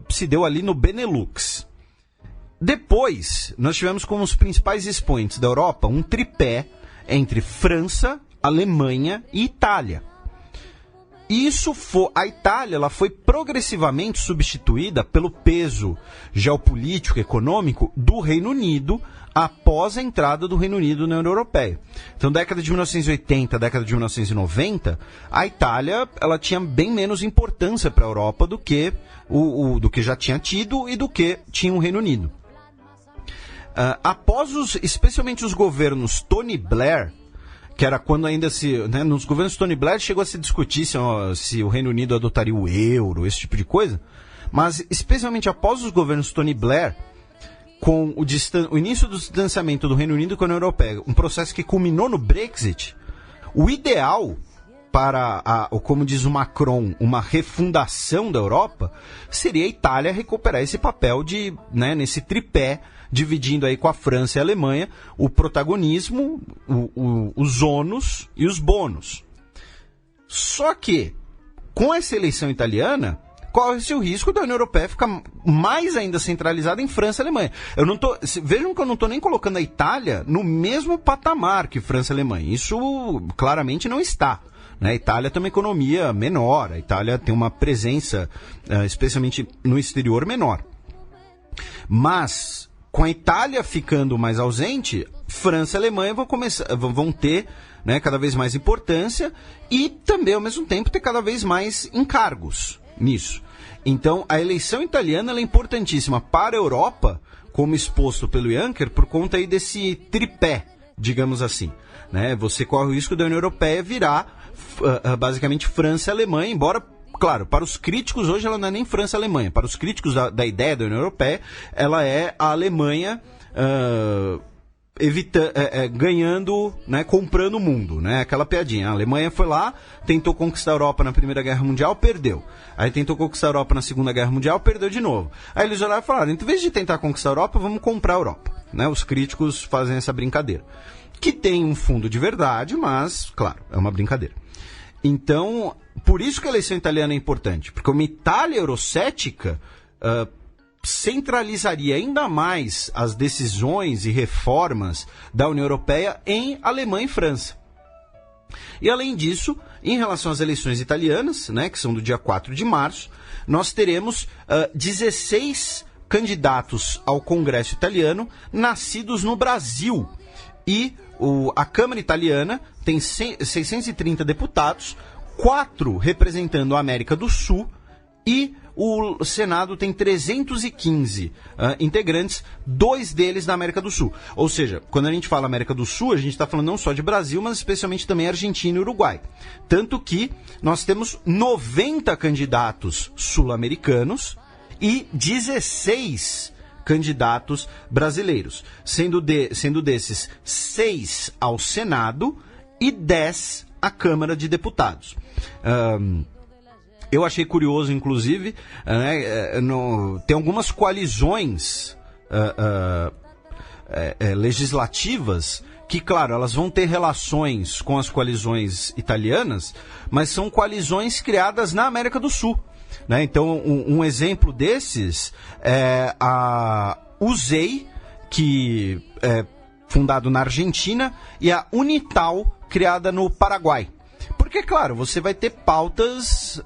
se deu ali no Benelux. Depois, nós tivemos como os principais expoentes da Europa um tripé entre França, Alemanha e Itália. A Itália ela foi progressivamente substituída pelo peso geopolítico, econômico do Reino Unido após a entrada do Reino Unido na União Europeia. Então, década de 1980, década de 1990, a Itália ela tinha bem menos importância para a Europa do que já tinha tido e do que tinha o Reino Unido. Após especialmente os governos Tony Blair, que era quando ainda nos governos Tony Blair chegou a se discutir se o Reino Unido adotaria o euro, esse tipo de coisa, mas especialmente após os governos Tony Blair, com o início do distanciamento do Reino Unido com a União Europeia, um processo que culminou no Brexit, o ideal para, como diz o Macron, uma refundação da Europa, seria a Itália recuperar esse papel nesse tripé, dividindo aí com a França e a Alemanha o protagonismo, os ônus e os bônus. Só que, com essa eleição italiana, corre-se o risco da União Europeia ficar mais ainda centralizada em França e Alemanha. Vejam que eu não estou nem colocando a Itália no mesmo patamar que França e Alemanha. Isso claramente não está. A Itália tem uma economia menor, a Itália tem uma presença, especialmente no exterior, menor. Mas, com a Itália ficando mais ausente, França e Alemanha vão ter cada vez mais importância e também, ao mesmo tempo, ter cada vez mais encargos nisso. Então, a eleição italiana ela é importantíssima para a Europa, como exposto pelo Juncker, por conta aí desse tripé, digamos assim. Você corre o risco da União Europeia virar basicamente França e Alemanha, embora, claro, para os críticos hoje ela não é nem França e Alemanha. Para os críticos da ideia da União Europeia, ela é a Alemanha ganhando, comprando o mundo, aquela piadinha. A Alemanha foi lá, tentou conquistar a Europa na Primeira Guerra Mundial, perdeu. Aí tentou conquistar a Europa na Segunda Guerra Mundial, perdeu de novo. Aí eles olharam e falaram, em vez de tentar conquistar a Europa, vamos comprar a Europa. Os críticos fazem essa brincadeira. Que tem um fundo de verdade, mas, claro, é uma brincadeira. Então, por isso que a eleição italiana é importante, porque uma Itália eurocética centralizaria ainda mais as decisões e reformas da União Europeia em Alemanha e França. E além disso, em relação às eleições italianas, que são do dia 4 de março, nós teremos 16 candidatos ao Congresso italiano nascidos no Brasil. E a Câmara Italiana tem 630 deputados, 4 representando a América do Sul e o Senado tem 315 integrantes, 2 deles da América do Sul. Ou seja, quando a gente fala América do Sul, a gente está falando não só de Brasil, mas especialmente também Argentina e Uruguai. Tanto que nós temos 90 candidatos sul-americanos e 16 candidatos brasileiros, sendo desses 6 ao Senado e 10 à Câmara de Deputados. Eu achei curioso, inclusive, tem algumas coalizões legislativas que, claro, elas vão ter relações com as coalizões italianas, mas são coalizões criadas na América do Sul. Então, um exemplo desses é a USEI, que é fundado na Argentina, e a Unital, criada no Paraguai. Porque, claro, você vai ter pautas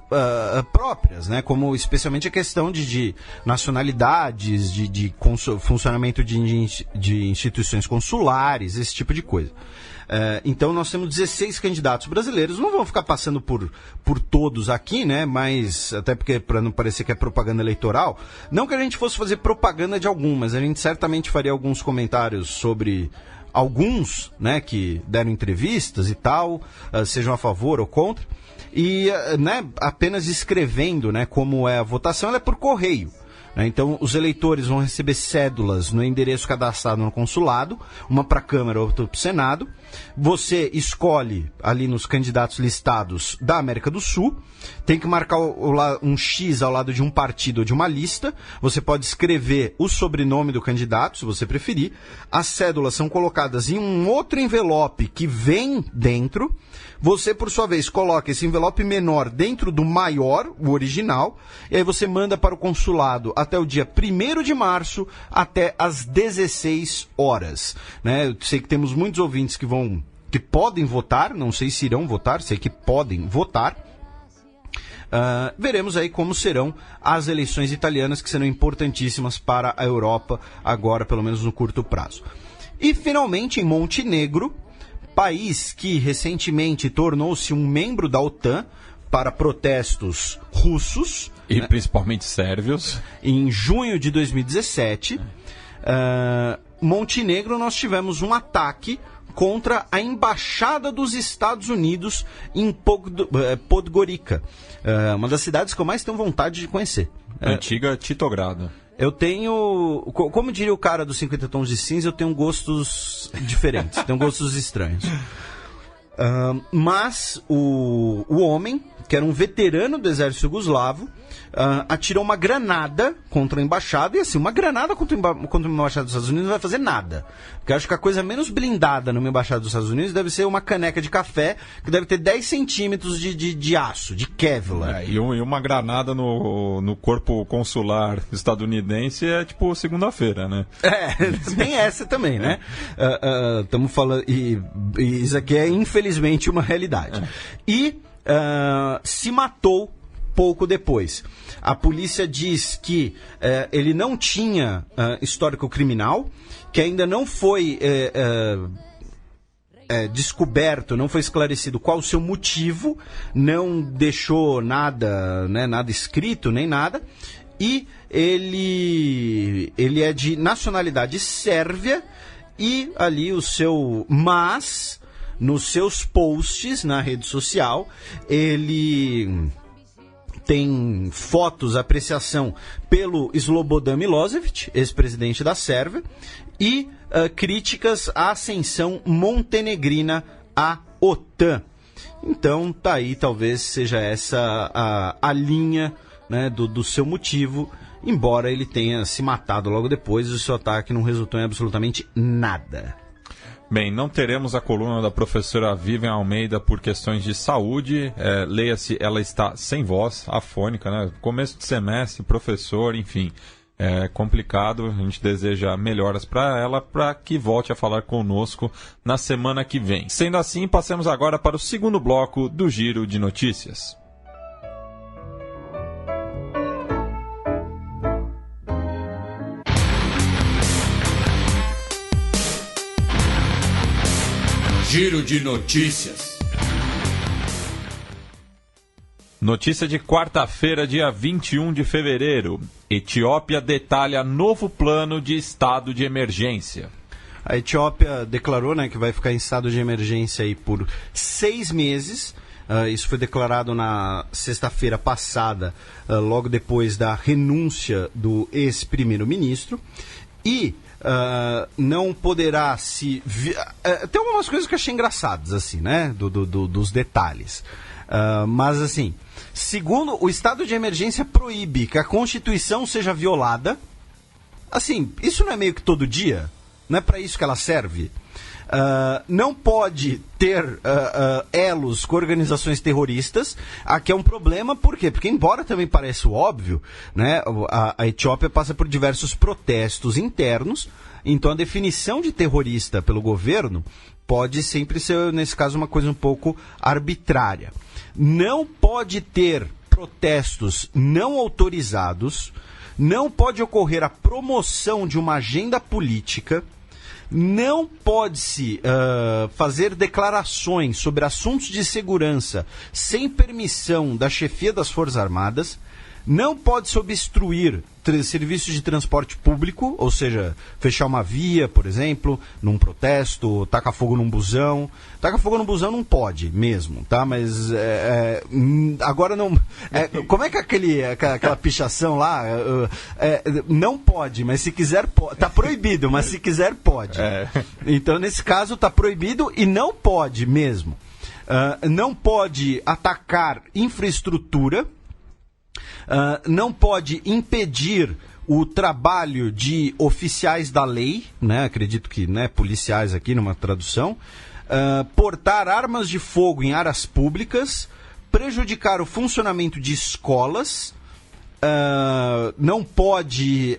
próprias, como especialmente a questão de nacionalidades, de funcionamento de instituições consulares, esse tipo de coisa. Então nós temos 16 candidatos brasileiros, não vão ficar passando por todos aqui, mas até porque para não parecer que é propaganda eleitoral, não que a gente fosse fazer propaganda de algum, mas a gente certamente faria alguns comentários sobre alguns, que deram entrevistas e tal, sejam a favor ou contra, e apenas escrevendo como é a votação, ela é por correio. Então, os eleitores vão receber cédulas no endereço cadastrado no consulado, uma para a Câmara, outra para o Senado. Você escolhe ali nos candidatos listados da América do Sul, tem que marcar um X ao lado de um partido ou de uma lista. Você pode escrever o sobrenome do candidato, se você preferir. As cédulas são colocadas em um outro envelope que vem dentro. Você, por sua vez, coloca esse envelope menor dentro do maior, o original, e aí você manda para o consulado até o dia 1º de março, até às 16 horas. Eu sei que temos muitos ouvintes que podem votar, não sei se irão votar, sei que podem votar. veremos aí como serão as eleições italianas, que serão importantíssimas para a Europa agora, pelo menos no curto prazo. E finalmente em Montenegro, país que recentemente tornou-se um membro da OTAN para protestos russos. E principalmente sérvios. Em junho de 2017, Montenegro, nós tivemos um ataque contra a Embaixada dos Estados Unidos em Podgorica, uma das cidades que eu mais tenho vontade de conhecer. Antiga Titogrado. Eu tenho, como diria o cara dos 50 Tons de Cinza, eu tenho gostos diferentes, tenho gostos estranhos. Mas o homem, que era um veterano do exército jugoslavo, atirou uma granada contra a embaixada, e assim, uma granada contra uma embaixada dos Estados Unidos não vai fazer nada. Porque eu acho que a coisa menos blindada numa embaixada dos Estados Unidos deve ser uma caneca de café, que deve ter 10 centímetros de aço, de Kevlar. E uma granada no corpo consular estadunidense é tipo segunda-feira, né? Tem essa também, né? Estamos falando, e isso aqui é infelizmente uma realidade. E se matou pouco depois. A polícia diz que ele não tinha histórico criminal, que ainda não foi descoberto, não foi esclarecido qual o seu motivo, não deixou nada, né, nada escrito, nem nada, e ele é de nacionalidade sérvia, e ali mas nos seus posts na rede social, ele tem fotos, apreciação pelo Slobodan Milosevic, ex-presidente da Sérvia, e críticas à ascensão montenegrina à OTAN. Então, tá aí, talvez seja essa a linha, né, do seu motivo, embora ele tenha se matado logo depois, o seu ataque não resultou em absolutamente nada. Bem, não teremos a coluna da professora Vivian Almeida por questões de saúde. Leia-se, ela está sem voz, afônica, né? Começo de semestre, professor, enfim, é complicado. A gente deseja melhoras para ela, para que volte a falar conosco na semana que vem. Sendo assim, passemos agora para o segundo bloco do Giro de Notícias. Giro de Notícias. Notícia de quarta-feira, dia 21 de fevereiro. Etiópia detalha novo plano de estado de emergência. A Etiópia declarou, né, que vai ficar em estado de emergência aí por 6 meses. Isso foi declarado na sexta-feira passada, logo depois da renúncia do ex-primeiro-ministro. E não poderá se... tem algumas coisas que eu achei engraçadas, assim, né? Dos detalhes. Mas, assim, segundo o estado de emergência proíbe que a Constituição seja violada. Assim, isso não é meio que todo dia? Não é para isso que ela serve? Não pode ter elos com organizações terroristas. Aqui é um problema, por quê? Porque, embora também pareça óbvio, né, a Etiópia passa por diversos protestos internos, então a definição de terrorista pelo governo pode sempre ser, nesse caso, uma coisa um pouco arbitrária. Não pode ter protestos não autorizados, não pode ocorrer a promoção de uma agenda política, não pode-se fazer declarações sobre assuntos de segurança sem permissão da chefia das Forças Armadas, não pode-se obstruir serviços de transporte público, ou seja, fechar uma via, por exemplo, num protesto, tacar fogo num busão. Tacar fogo num busão não pode mesmo, tá? Mas agora não... como é que aquela pichação lá? Não pode, mas se quiser pode. Tá proibido, mas se quiser pode. Então, nesse caso, tá proibido e não pode mesmo. Não pode atacar infraestrutura, não pode impedir o trabalho de oficiais da lei, né? Acredito que, né, policiais aqui numa tradução, portar armas de fogo em áreas públicas, prejudicar o funcionamento de escolas, não pode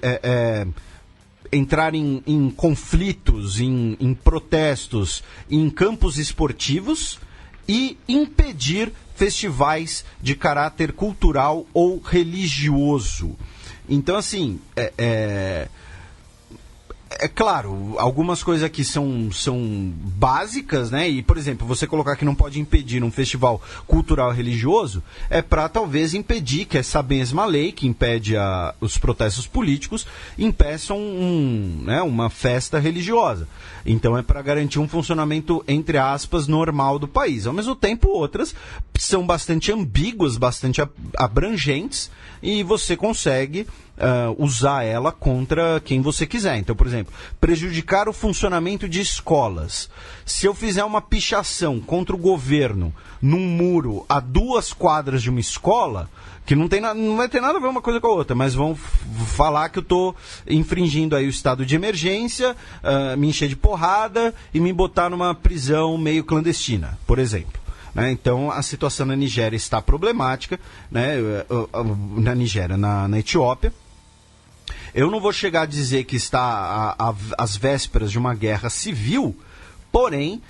entrar em conflitos, em protestos em campos esportivos e impedir festivais de caráter cultural ou religioso. Então, assim, é claro, algumas coisas aqui são básicas, né? E, por exemplo, você colocar que não pode impedir um festival cultural religioso é para talvez impedir que essa mesma lei que impede os protestos políticos impeçam uma festa religiosa. Então é para garantir um funcionamento, entre aspas, normal do país. Ao mesmo tempo, outras são bastante ambíguas, bastante abrangentes, e você consegue usar ela contra quem você quiser. Então, por exemplo, prejudicar o funcionamento de escolas. Se eu fizer uma pichação contra o governo num muro a 2 quadras de uma escola, que não vai ter nada a ver uma coisa com a outra, mas vão falar que eu estou infringindo aí o estado de emergência, me encher de porrada e me botar numa prisão meio clandestina, por exemplo. Né? Então, a situação na Nigéria está problemática, né? Na Nigéria, na Etiópia. Eu não vou chegar a dizer que está às vésperas de uma guerra civil, porém,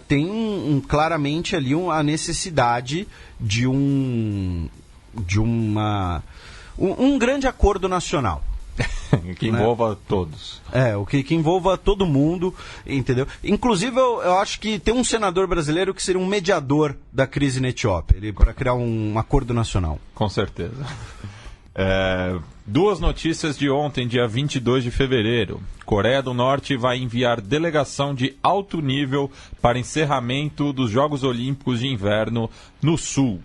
tem claramente ali a necessidade de um grande acordo nacional. Que envolva todos. Que envolva todo mundo, entendeu? Inclusive, eu acho que tem um senador brasileiro que seria um mediador da crise na Etiópia, para criar um acordo nacional. Com certeza. 2 notícias de ontem, dia 22 de fevereiro. Coreia do Norte vai enviar delegação de alto nível para encerramento dos Jogos Olímpicos de Inverno no Sul.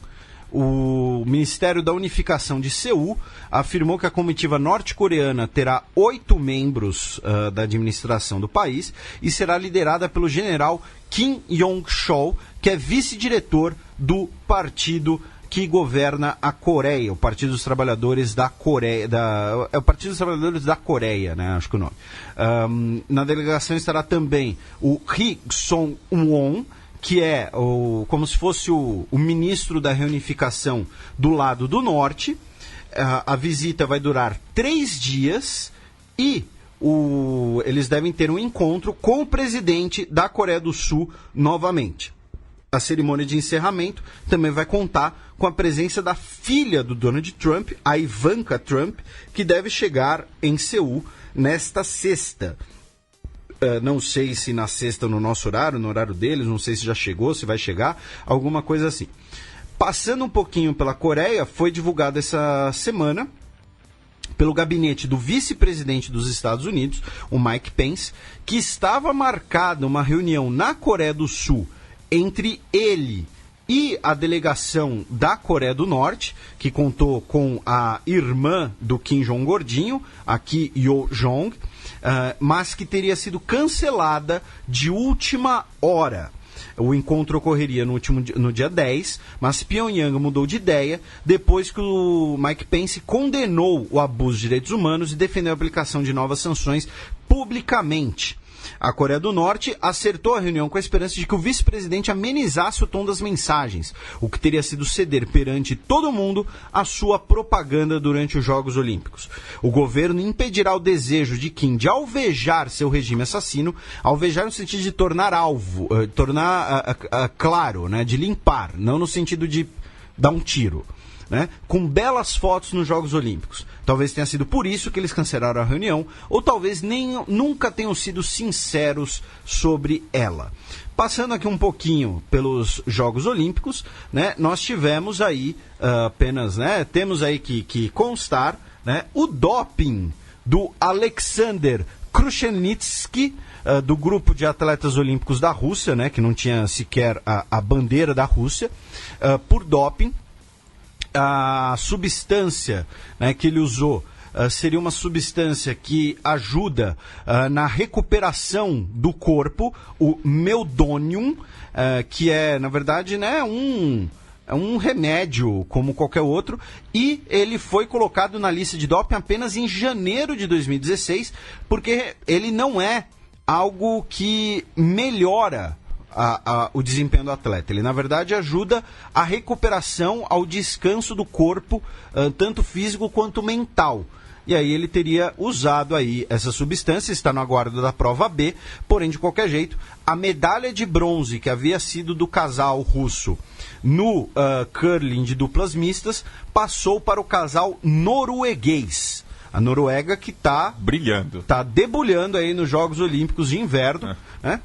O Ministério da Unificação de Seul afirmou que a comitiva norte-coreana terá 8 membros da administração do país e será liderada pelo general Kim Yong-chol, que é vice-diretor do partido que governa a Coreia, o Partido dos Trabalhadores da Coreia, é o Partido dos Trabalhadores da Coreia, né? Acho que é o nome. Na delegação estará também o Ri Song-won, que é como se fosse o ministro da reunificação do lado do norte. A visita vai durar 3 dias e eles devem ter um encontro com o presidente da Coreia do Sul novamente. A cerimônia de encerramento também vai contar com a presença da filha do Donald Trump, a Ivanka Trump, que deve chegar em Seul nesta sexta. Não sei se na sexta no nosso horário, no horário deles, não sei se já chegou, se vai chegar, alguma coisa assim. Passando um pouquinho pela Coreia, foi divulgado essa semana pelo gabinete do vice-presidente dos Estados Unidos, o Mike Pence, que estava marcada uma reunião na Coreia do Sul entre ele e a delegação da Coreia do Norte, que contou com a irmã do Kim Jong Gordinho, a Kim Yo-jong, mas que teria sido cancelada de última hora. O encontro ocorreria no dia 10, mas Pyongyang mudou de ideia depois que o Mike Pence condenou o abuso de direitos humanos e defendeu a aplicação de novas sanções publicamente. A Coreia do Norte acertou a reunião com a esperança de que o vice-presidente amenizasse o tom das mensagens, o que teria sido ceder perante todo mundo a sua propaganda durante os Jogos Olímpicos. O governo impedirá o desejo de Kim de alvejar seu regime assassino, alvejar no sentido de tornar claro, né, de limpar, não no sentido de dar um tiro. Né, com belas fotos nos Jogos Olímpicos. Talvez tenha sido por isso que eles cancelaram a reunião, ou talvez nunca tenham sido sinceros sobre ela. Passando aqui um pouquinho pelos Jogos Olímpicos, né, nós tivemos aí temos aí que constar, né, o doping do Alexander Krushenitsky, do grupo de atletas olímpicos da Rússia, né, que não tinha sequer a bandeira da Rússia, por doping. A substância, né, que ele usou seria uma substância que ajuda na recuperação do corpo, o meldonium, que é, na verdade, né, um remédio como qualquer outro, e ele foi colocado na lista de doping apenas em janeiro de 2016, porque ele não é algo que melhora o desempenho do atleta. Ele, na verdade, ajuda a recuperação, ao descanso do corpo, tanto físico quanto mental. e aí ele teria usado aí essa substância, está no aguardo da prova B, porém, de qualquer jeito, a medalha de bronze que havia sido do casal russo no curling de duplas mistas passou para o casal norueguês. A Noruega que está brilhando, está debulhando aí nos Jogos Olímpicos de Inverno, né?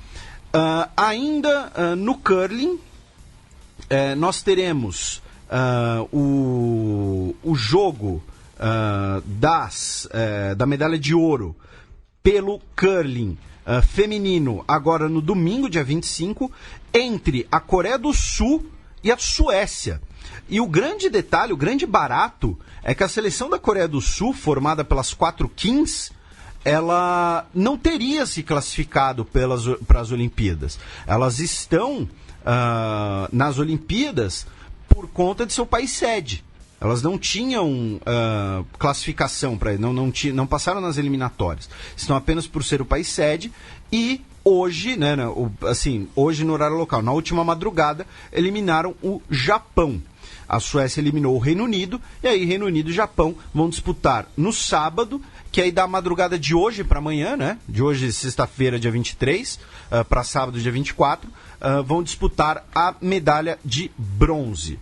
Ainda no curling, nós teremos o jogo da medalha de ouro pelo curling feminino, agora no domingo, dia 25, entre a Coreia do Sul e a Suécia. E o grande detalhe, o grande barato, é que a seleção da Coreia do Sul, formada pelas 4 Kings, ela não teria se classificado para as Olimpíadas. Elas estão nas Olimpíadas por conta de seu país sede. Elas não tinham classificação para não passaram nas eliminatórias. Estão apenas por ser o país sede e hoje, né, hoje no horário local, na última madrugada, eliminaram o Japão. A Suécia eliminou o Reino Unido, e aí Reino Unido e Japão vão disputar no sábado, que aí da madrugada de hoje para amanhã, né? De hoje, sexta-feira, dia 23, para sábado, dia 24, vão disputar a medalha de bronze.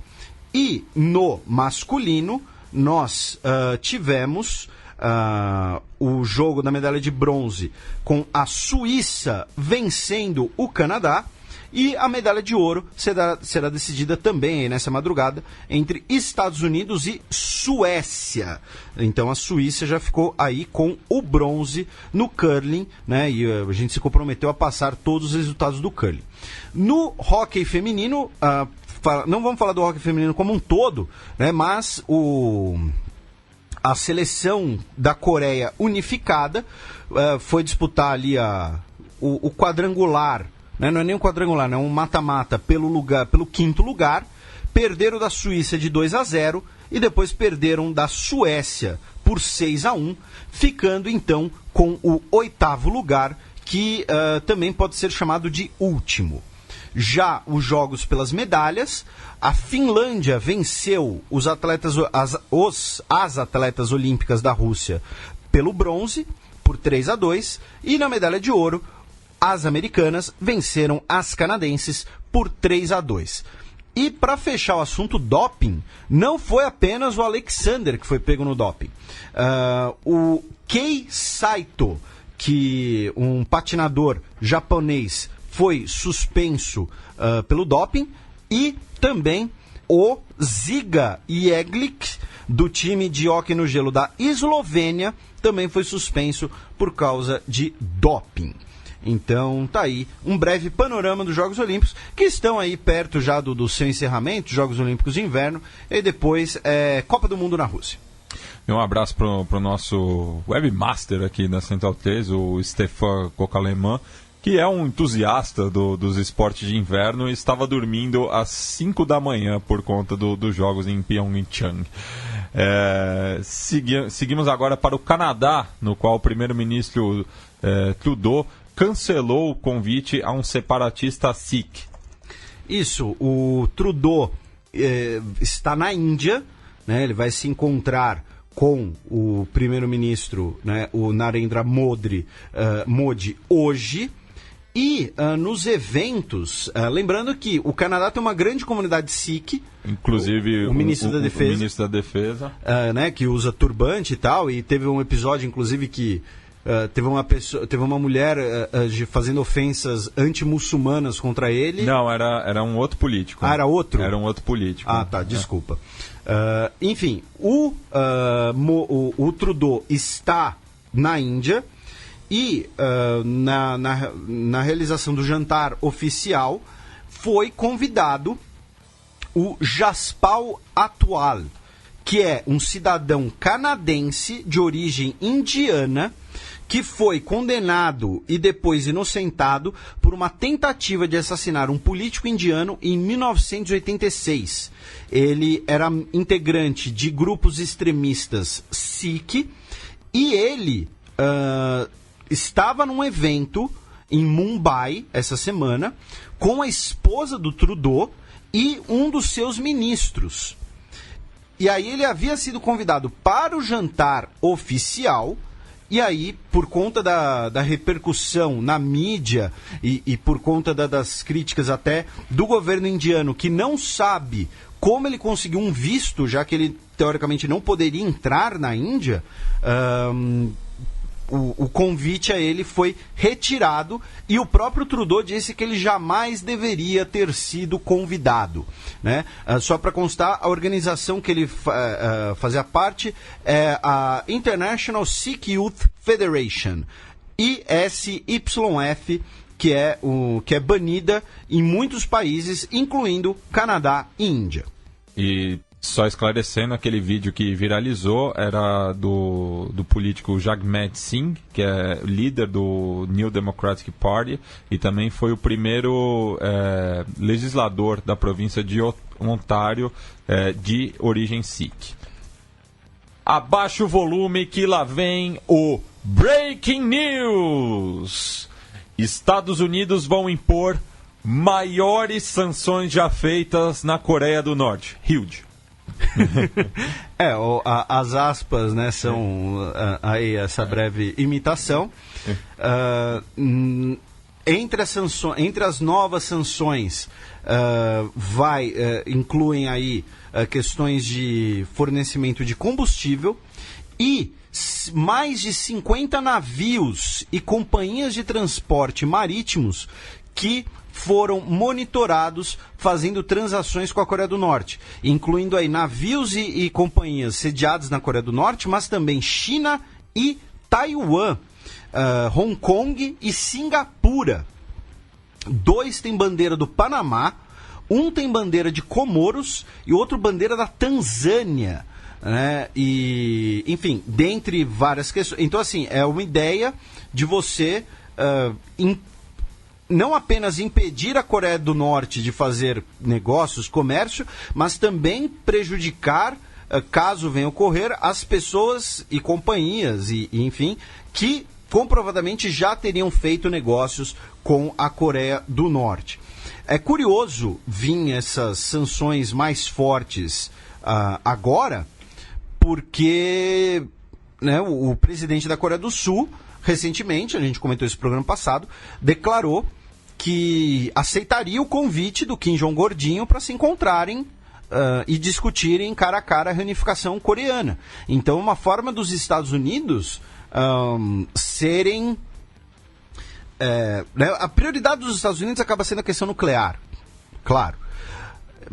E no masculino, nós tivemos o jogo da medalha de bronze com a Suíça vencendo o Canadá, e a medalha de ouro será decidida também aí nessa madrugada entre Estados Unidos e Suécia. Então a Suíça já ficou aí com o bronze no curling, né? E a gente se comprometeu a passar todos os resultados do curling. No hóquei feminino, não vamos falar do hóquei feminino como um todo, né? Mas a seleção da Coreia unificada foi disputar ali o quadrangular. Não é nem um quadrangular, é um mata-mata pelo 5º lugar. Perderam da Suíça de 2-0 e depois perderam da Suécia por 6-1, ficando então com o 8º lugar, que também pode ser chamado de último. Já os jogos pelas medalhas, a Finlândia venceu as atletas olímpicas da Rússia pelo bronze por 3-2, e na medalha de ouro as americanas venceram as canadenses por 3-2. E para fechar o assunto doping, não foi apenas o Alexander que foi pego no doping. O Kei Saito, que um patinador japonês, foi suspenso pelo doping, e também o Ziga Jeglic, do time de hóquei no gelo da Eslovênia, também foi suspenso por causa de doping. Então, tá aí um breve panorama dos Jogos Olímpicos, que estão aí perto já do seu encerramento, Jogos Olímpicos de Inverno, e depois Copa do Mundo na Rússia. E um abraço pro nosso webmaster aqui da Central 3, o Stefan Cocaleman, que é um entusiasta dos esportes de inverno e estava dormindo às 5 da manhã por conta dos Jogos em Pyeongchang. Seguimos agora para o Canadá, no qual o primeiro-ministro Trudeau cancelou o convite a um separatista Sikh. Isso, o Trudeau está na Índia, né? Ele vai se encontrar com o primeiro-ministro, né, o Narendra Modi, hoje. E nos eventos, lembrando que o Canadá tem uma grande comunidade Sikh, inclusive o ministro da Defesa, o ministro da Defesa, né, que usa turbante e tal, e teve um episódio, inclusive, que teve uma mulher fazendo ofensas anti-muçulmanas contra ele. Não, era um outro político. Ah, era outro? Era um outro político. Ah, tá, desculpa. Enfim, o Trudeau está na Índia e na realização do jantar oficial foi convidado o Jaspal Atwal, que é um cidadão canadense de origem indiana, que foi condenado e depois inocentado por uma tentativa de assassinar um político indiano em 1986. Ele era integrante de grupos extremistas Sikh e ele estava num evento em Mumbai essa semana com a esposa do Trudeau e um dos seus ministros. E aí ele havia sido convidado para o jantar oficial, e aí, por conta da repercussão na mídia e por conta das críticas até do governo indiano, que não sabe como ele conseguiu um visto, já que ele teoricamente não poderia entrar na Índia, o convite a ele foi retirado, e o próprio Trudeau disse que ele jamais deveria ter sido convidado, né? Só para constar, a organização que ele fazia parte é a International Sikh Youth Federation, ISYF, que é banida em muitos países, incluindo Canadá e Índia. E só esclarecendo, aquele vídeo que viralizou era do político Jagmeet Singh, que é líder do New Democratic Party e também foi o primeiro legislador da província de Ontário de origem Sikh. Abaixa o volume que lá vem o Breaking News! Estados Unidos vão impor maiores sanções já feitas na Coreia do Norte. Huge. As aspas, né, são aí essa breve imitação. Entre as novas sanções incluem aí questões de fornecimento de combustível e mais de 50 navios e companhias de transporte marítimos que foram monitorados fazendo transações com a Coreia do Norte, incluindo aí navios e companhias sediados na Coreia do Norte, mas também China e Taiwan, Hong Kong e Singapura. 2 têm bandeira do Panamá, um tem bandeira de Comoros e outro bandeira da Tanzânia, né? E, enfim, dentre várias questões. Então, assim, é uma ideia de você não apenas impedir a Coreia do Norte de fazer negócios, comércio, mas também prejudicar, caso venha ocorrer, as pessoas e companhias, enfim, que comprovadamente já teriam feito negócios com a Coreia do Norte. É curioso vir essas sanções mais fortes agora, porque, né, o presidente da Coreia do Sul, recentemente, a gente comentou isso no programa passado, declarou que aceitaria o convite do Kim Jong-gordinho para se encontrarem e discutirem cara a cara a reunificação coreana. Então, uma forma dos Estados Unidos serem... né, a prioridade dos Estados Unidos acaba sendo a questão nuclear, claro.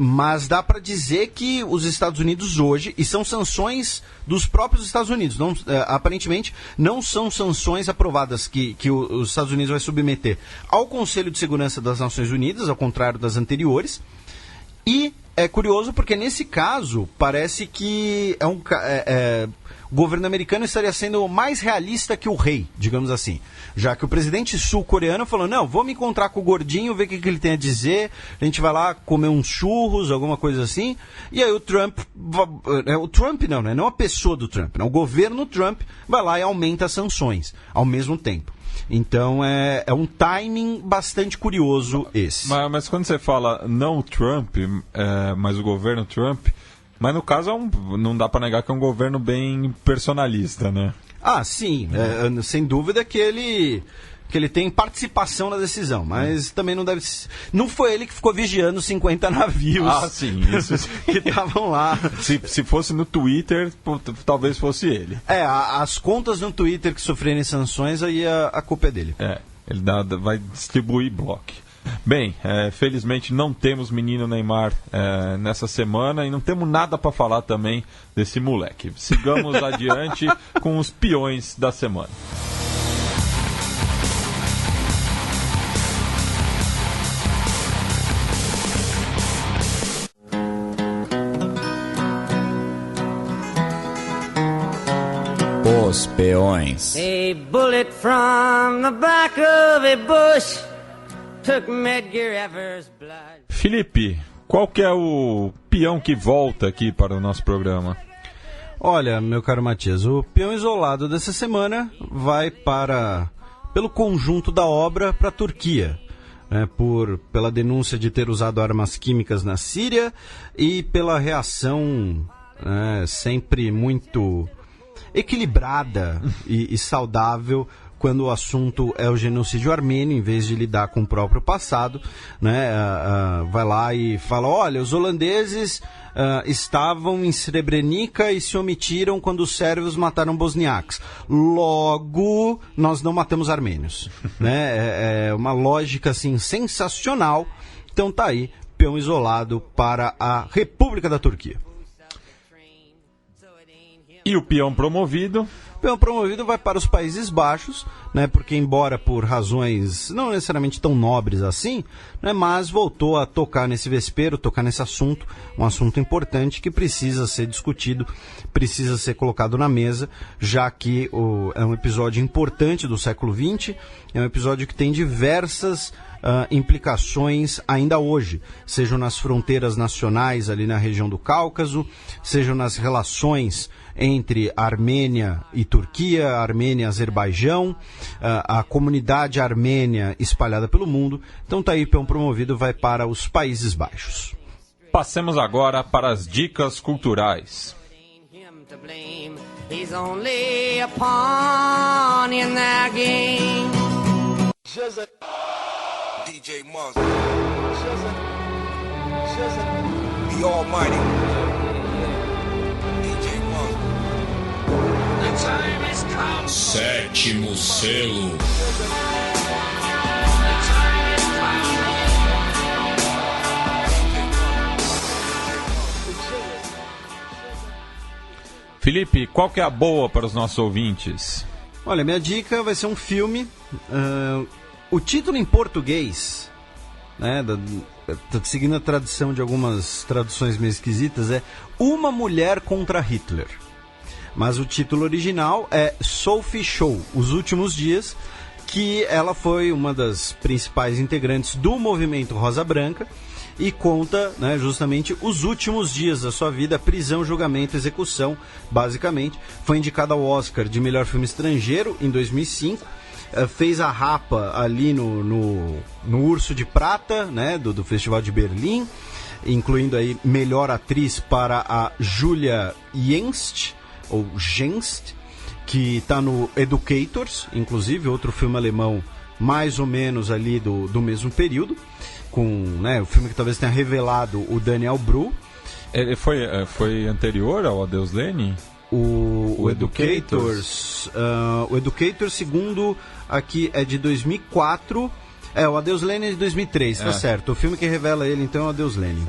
Mas dá para dizer que os Estados Unidos hoje, e são sanções dos próprios Estados Unidos, aparentemente não são sanções aprovadas que os Estados Unidos vai submeter ao Conselho de Segurança das Nações Unidas, ao contrário das anteriores. E é curioso porque nesse caso parece que o governo americano estaria sendo mais realista que o rei, digamos assim. Já que o presidente sul-coreano falou, não, vou me encontrar com o gordinho, ver o que ele tem a dizer, a gente vai lá comer uns churros, alguma coisa assim. E aí o Trump não, né? Não a pessoa do Trump, não, o governo Trump vai lá e aumenta as sanções ao mesmo tempo. Então é um timing bastante curioso esse. Mas quando você fala não o Trump, mas o governo Trump... Mas no caso não dá para negar que é um governo bem personalista, né? Ah, sim. Sem dúvida que ele tem participação na decisão, mas também não deve... Não foi ele que ficou vigiando 50 navios. Ah, sim. Isso... que estavam lá. Se fosse no Twitter, talvez fosse ele. As contas no Twitter que sofrerem sanções, aí a culpa é dele. Ele vai distribuir bloco. Bem, felizmente não temos menino Neymar nessa semana e não temos nada para falar também desse moleque. Sigamos adiante com os peões da semana. Os peões. A bullet from the back of a bush. Felipe, qual que é o peão que volta aqui para o nosso programa? Olha, meu caro Matias, o peão isolado dessa semana vai pelo conjunto da obra para a Turquia, né, pela denúncia de ter usado armas químicas na Síria e pela reação né, sempre muito equilibrada e saudável quando o assunto é o genocídio armênio, em vez de lidar com o próprio passado, né, vai lá e fala, olha, os holandeses estavam em Srebrenica e se omitiram quando os sérvios mataram bosniaques. Logo, nós não matamos armênios. Né? É uma lógica assim, sensacional. Então tá aí, peão isolado para a República da Turquia. E o peão promovido? O peão promovido vai para os Países Baixos, né, porque embora por razões não necessariamente tão nobres assim, né, mas voltou a tocar nesse vespeiro, tocar nesse assunto, um assunto importante que precisa ser discutido, precisa ser colocado na mesa, já que é um episódio importante do século XX, é um episódio que tem diversas implicações ainda hoje, sejam nas fronteiras nacionais ali na região do Cáucaso, sejam nas relações entre Armênia e Turquia, Armênia e Azerbaijão, a comunidade armênia espalhada pelo mundo. Então tá aí, peão promovido vai para os Países Baixos. Passemos agora para as dicas culturais. He's only a pawn in that game. DJ Monster, the Almighty, DJ Monster. The time has come. Sétimo selo. Felipe, qual que é a boa para os nossos ouvintes? Olha, minha dica vai ser um filme. O título em português, né, seguindo a tradição de algumas traduções meio esquisitas, é Uma Mulher contra Hitler. Mas o título original é Sophie Scholl, Os Últimos Dias, que ela foi uma das principais integrantes do movimento Rosa Branca e conta, né, justamente os últimos dias da sua vida, prisão, julgamento, execução, basicamente. Foi indicada ao Oscar de melhor filme estrangeiro em 2005. Fez a Rapa ali no Urso de Prata, né, do Festival de Berlim, incluindo aí melhor atriz para a Julia Jenst, ou Genst, que está no Educators, inclusive, outro filme alemão mais ou menos ali do mesmo período, com, né, o filme que talvez tenha revelado o Daniel Bru. Ele foi anterior ao Adeus Lenin? O Educators, o Educators, segundo aqui, é de 2004. O Adeus Lenin é de 2003, tá certo. O filme que revela ele, então, é o Adeus Lenin.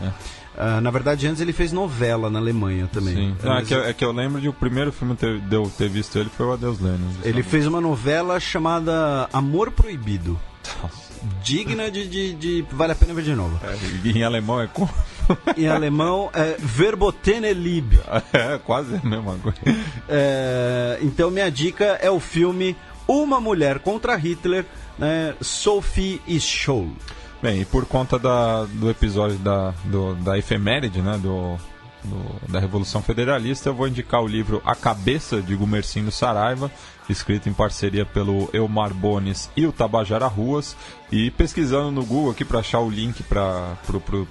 Na verdade, antes ele fez novela na Alemanha também. Sim. Não, é que eu lembro de o primeiro filme de eu ter visto ele foi o Adeus Lenin. Ele fez uma novela chamada Amor Proibido. Digna de vale a pena ver de novo. Em alemão é como? Em alemão é Verbotene Liebe. É quase a mesma coisa. Então minha dica é o filme Uma Mulher contra Hitler, né, Sophie Scholl. Bem, e por conta do episódio da efeméride, né, da Revolução Federalista, eu vou indicar o livro A Cabeça, de Gumercindo Saraiva, escrito em parceria pelo Elmar Bones e o Tabajara Ruas. E pesquisando no Google aqui para achar o link para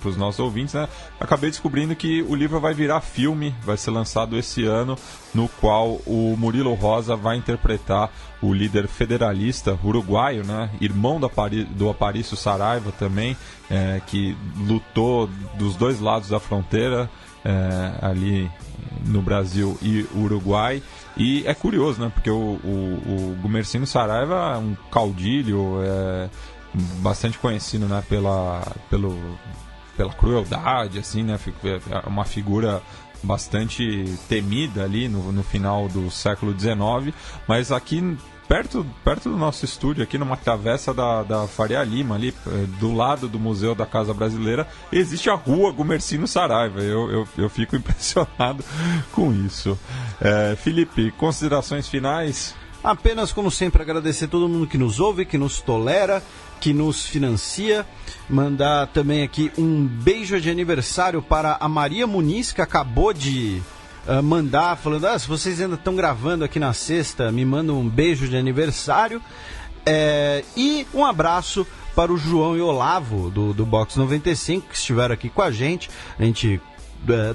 os nossos ouvintes, né, acabei descobrindo que o livro vai virar filme, vai ser lançado esse ano, no qual o Murilo Rosa vai interpretar o líder federalista uruguaio, né, irmão do Aparício Saraiva também, que lutou dos dois lados da fronteira, ali no Brasil e Uruguai. E é curioso, né, porque o Gumercindo Saraiva é um caudilho, bastante conhecido, né, pela crueldade, assim, né, é uma figura bastante temida ali no final do século XIX, mas aqui perto do nosso estúdio, aqui numa travessa da Faria Lima, ali do lado do Museu da Casa Brasileira, existe a rua Gumercindo Saraiva. Eu fico impressionado com isso. Felipe, considerações finais? Apenas, como sempre, agradecer a todo mundo que nos ouve, que nos tolera, que nos financia. Mandar também aqui um beijo de aniversário para a Maria Muniz, que acabou de mandar, falando, se vocês ainda estão gravando aqui na sexta, me mandam um beijo de aniversário. E um abraço para o João e Olavo, do Box 95, que estiveram aqui com a gente. A gente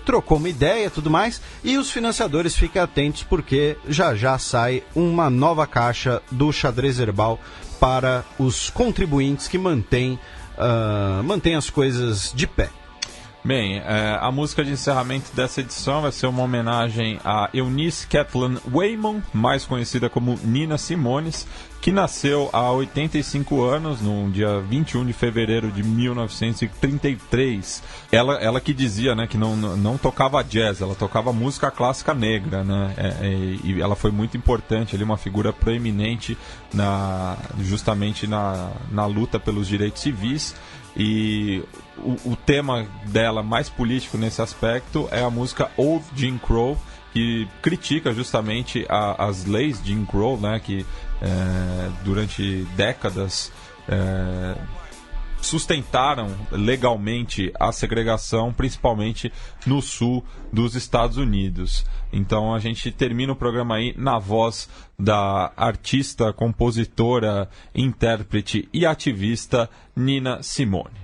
trocou uma ideia e tudo mais, e os financiadores fiquem atentos porque já sai uma nova caixa do Xadrez Herbal para os contribuintes que mantêm as coisas de pé. Bem, a música de encerramento dessa edição vai ser uma homenagem a Eunice Kathleen Waymon, mais conhecida como Nina Simones, que nasceu há 85 anos, no dia 21 de fevereiro de 1933. Ela que dizia, né, que não tocava jazz, ela tocava música clássica negra, né, e ela foi muito importante, ali, uma figura proeminente justamente na luta pelos direitos civis. E o tema dela mais político nesse aspecto é a música Old Jim Crow, que critica justamente as leis de Jim Crow, né, que durante décadas sustentaram legalmente a segregação, principalmente no sul dos Estados Unidos. Então a gente termina o programa aí na voz da artista, compositora, intérprete e ativista Nina Simone.